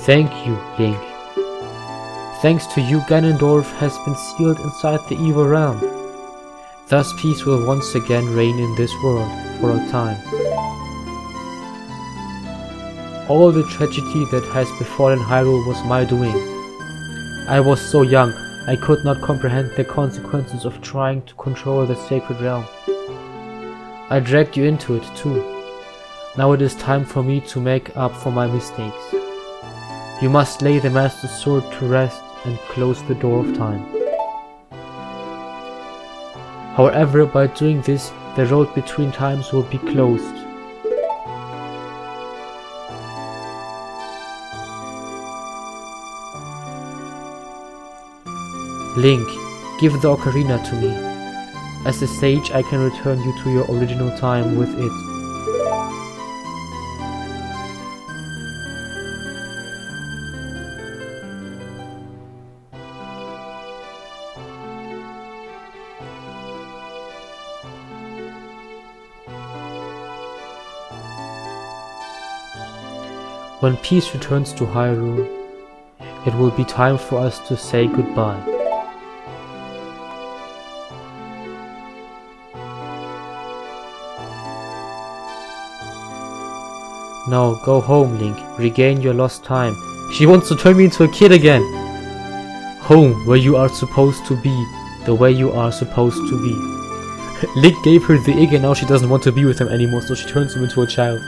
S1: Thank you, Link. Thanks to you, Ganondorf has been sealed inside the evil realm. Thus peace will once again reign in this world for a time. All the tragedy that has befallen Hyrule was my doing. I was so young, I could not comprehend the consequences of trying to control the sacred realm. I dragged you into it too. Now it is time for me to make up for my mistakes. You must lay the Master Sword to rest and close the door of time. However, by doing this, the road between times will be closed. Link, give the Ocarina to me. As a sage, I can return you to your original time with it. When peace returns to Hyrule, it will be time for us to say goodbye. Now go home, Link. Regain your lost time. She wants to turn me into a kid again. Home, where you are supposed to be. The way you are supposed to be. Link gave her the egg and now she doesn't want to be with him anymore, so she turns him into a child.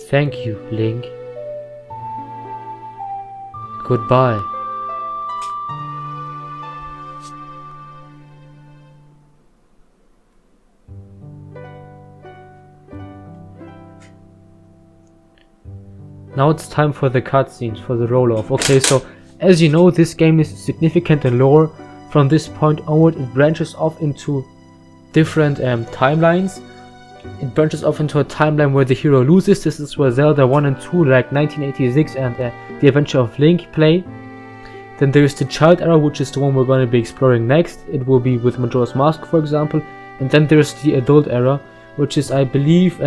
S1: Thank you, Link. Goodbye. Now it's time for the cutscenes, for the roll-off. Okay, so as you know, this game is significant in lore. From this point onward, it branches off into different timelines. It branches off into a timeline where the hero loses. This is where Zelda 1 and 2, like 1986 and The Adventure of Link, play. Then there is the Child Era, which is the one we're going to be exploring next. It will be with Majora's Mask, for example. And then there's the Adult Era, which is, I believe,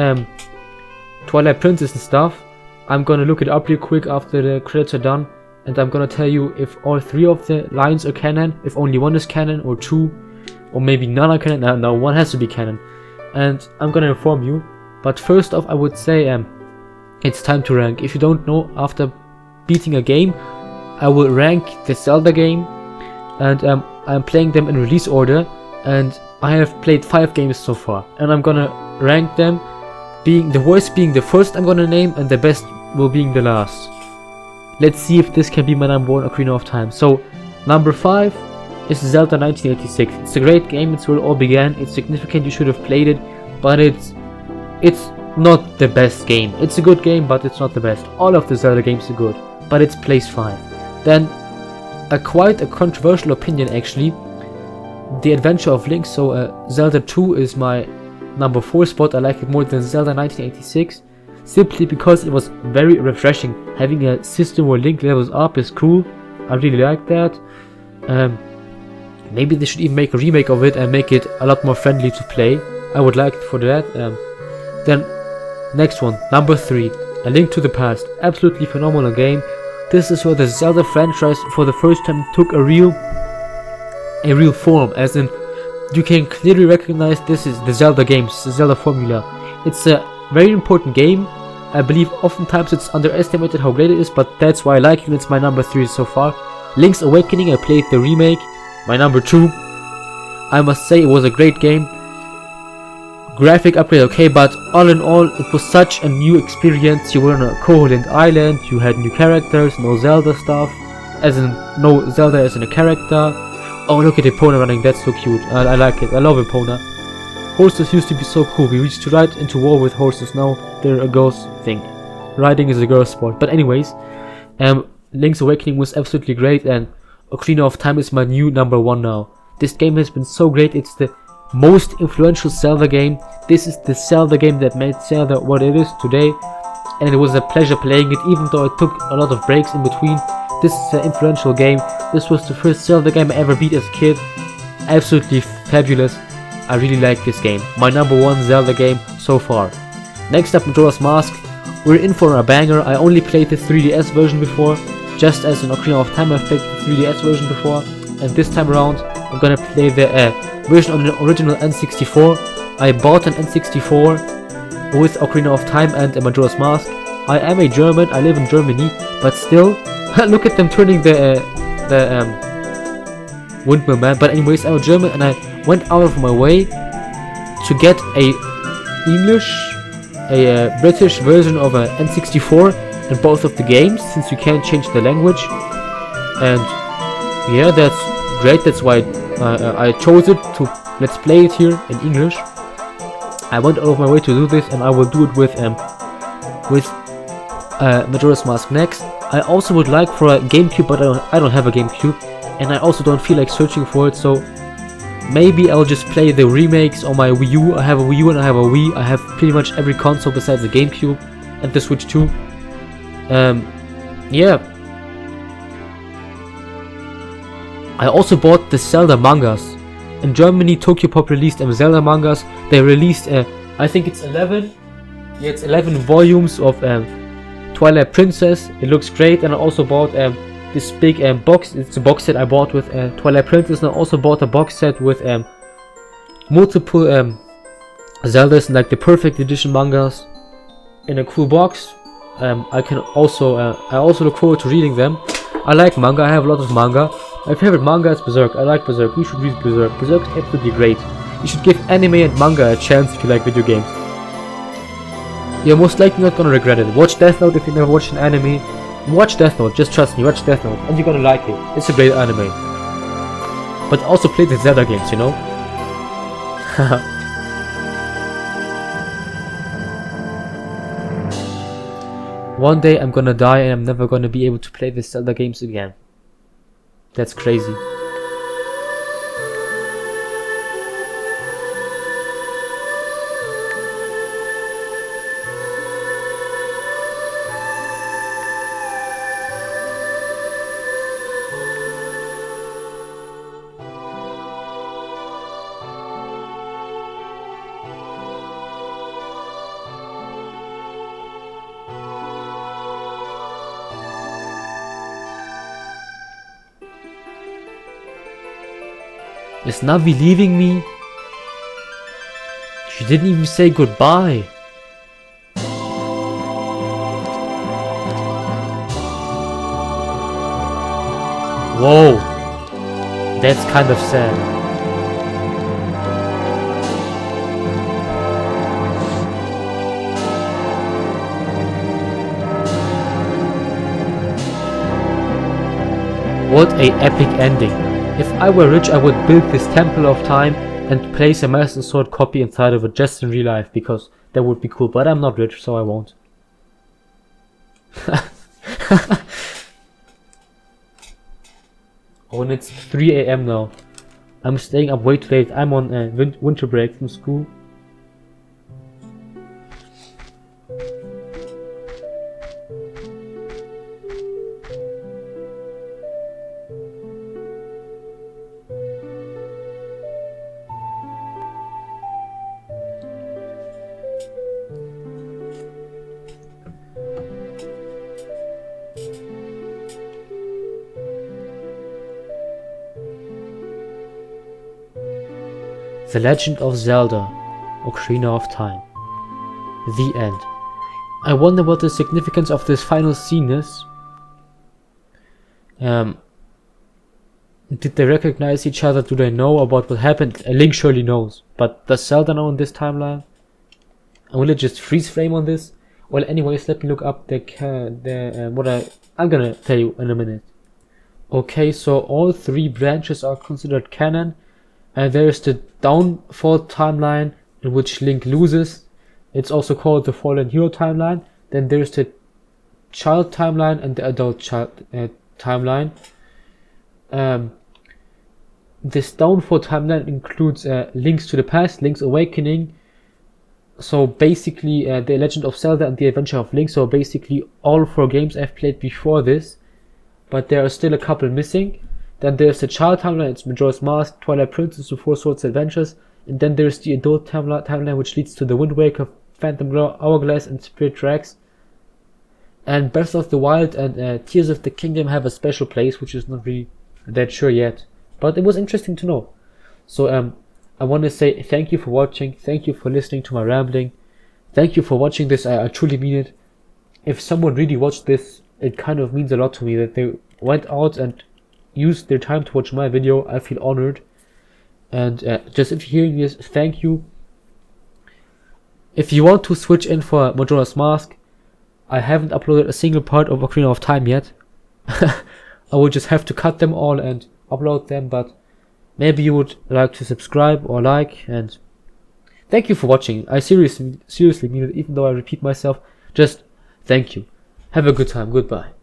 S1: Twilight Princess and stuff. I'm going to look it up real quick after the credits are done. And I'm going to tell you if all three of the lines are canon, if only one is canon, or two, or maybe none are canon. No, one has to be canon. And I'm gonna inform you, but first off I would say it's time to rank. If you don't know, after beating a game, I will rank the Zelda game, and I'm playing them in release order, and I have played 5 games so far, and I'm gonna rank them, being the worst being the first I'm gonna name, and the best will being the last. Let's see if this can be my number 1 Ocarina of Time. So, number 5 is Zelda 1986. It's a great game, it's where it all began, it's significant, you should have played it, but it's not the best game. It's a good game, but it's not the best. All of the Zelda games are good, but it's place 5. Then, quite a controversial opinion actually, The Adventure of Link, so Zelda 2 is my number 4 spot. I like it more than Zelda 1986, simply because it was very refreshing. Having a system where Link levels up is cool, I really like that. Maybe they should even make a remake of it and make it a lot more friendly to play. I would like it for that. Then, next one, number 3, A Link to the Past. Absolutely phenomenal game. This is where the Zelda franchise for the first time took a real form, as in, you can clearly recognize this is the Zelda games, the Zelda formula. It's a very important game. I believe oftentimes it's underestimated how great it is, but that's why I like it, and it's my number 3 so far. Link's Awakening, I played the remake. My number 2, I must say it was a great game. Graphic upgrade, okay, but all in all, it was such a new experience. You were on a Koholint island, you had new characters, no Zelda stuff, as in, no Zelda as in a character. Oh, look at Epona running, that's so cute. I like it, I love Epona. Horses used to be so cool, we used to ride into war with horses, now they're a girl's thing. Riding is a girl's sport, but anyways, Link's Awakening was absolutely great, and Ocarina of Time is my new number 1 now. This game has been so great. It's the most influential Zelda game. This is the Zelda game that made Zelda what it is today, and it was a pleasure playing it, even though I took a lot of breaks in between. This is an influential game. This was the first Zelda game I ever beat as a kid. Absolutely fabulous. I really like this game. My number 1 Zelda game so far. Next up, Majora's Mask. We're in for a banger. I only played the 3DS version before. Just as in Ocarina of Time, I've played the 3DS version before. And this time around, I'm gonna play the version on the original N64. I bought an N64 with Ocarina of Time and Majora's Mask. I am a German. I live in Germany, but still, look at them turning the windmill, man. But anyways, I'm a German, and I went out of my way to get a British version of a N64 in both of the games, since you can't change the language. And yeah, that's great. That's why I chose it to let's play it here in English. I went out of my way to do this, and I will do it with Majora's Mask next. I also would like for a GameCube, but I don't have a GameCube, and I also don't feel like searching for it, so maybe I'll just play the remakes on my Wii U. I have a Wii U and I have a Wii. I have pretty much every console besides the GameCube and the Switch too. Yeah. I also bought the Zelda mangas. In Germany, Tokyo Pop released Zelda mangas. They released, I think it's 11. Yeah, it's 11 volumes of Twilight Princess. It looks great, and I also bought this big box. It's a box set I bought with Twilight Princess, and I also bought a box set with multiple Zeldas, like the Perfect Edition mangas, in a cool box. I also look forward to reading them. I like manga. I have a lot of manga. My favorite manga is Berserk. I like Berserk. You should read Berserk. Berserk is absolutely great. You should give anime and manga a chance if you like video games. You're most likely not gonna regret it. Watch Death Note if you never watched an anime. Watch Death Note, just trust me, watch Death Note, and you're gonna like it. It's a great anime. But also play the Zelda games, you know? One day I'm gonna die and I'm never gonna be able to play the Zelda games again. That's crazy. Is Navi leaving me? She didn't even say goodbye. Whoa, that's kind of sad. What a epic ending. If I were rich, I would build this Temple of Time and place a Master Sword copy inside of it just in real life, because that would be cool, but I'm not rich, so I won't. Oh, and it's 3 AM now. I'm staying up way too late. I'm on winter break from school. The Legend of Zelda, Ocarina of Time. The end. I wonder what the significance of this final scene is. Did they recognize each other? Do they know about what happened? Link surely knows, but does Zelda know in this timeline? And will it just freeze frame on this? Well, anyways, let me look up I'm gonna tell you in a minute. Okay, so all 3 branches are considered canon. And there is the downfall timeline, in which Link loses. It's also called the Fallen Hero timeline. Then there's the child timeline and the adult child timeline. This downfall timeline includes Links to the Past, Link's Awakening. So basically, The Legend of Zelda and The Adventure of Link. So basically, all 4 games I've played before this, but there are still a couple missing. Then there's the child timeline, it's Majora's Mask, Twilight Princess, The Four Swords Adventures. And then there's the adult timeline, which leads to The Wind Waker, Phantom Hourglass, and Spirit Tracks. And Breath of the Wild and Tears of the Kingdom have a special place, which is not really that sure yet. But it was interesting to know. So I want to say thank you for watching. Thank you for listening to my rambling. Thank you for watching this. I truly mean it. If someone really watched this, it kind of means a lot to me that they went out and used their time to watch my video. I feel honored. And just if you're hearing this, thank you. If you want to switch in for Majora's Mask, I haven't uploaded a single part of Ocarina of Time yet. I will just have to cut them all and upload them, but maybe you would like to subscribe or like, and thank you for watching. I seriously mean it, even though I repeat myself. Just thank you. Have a good time. Goodbye.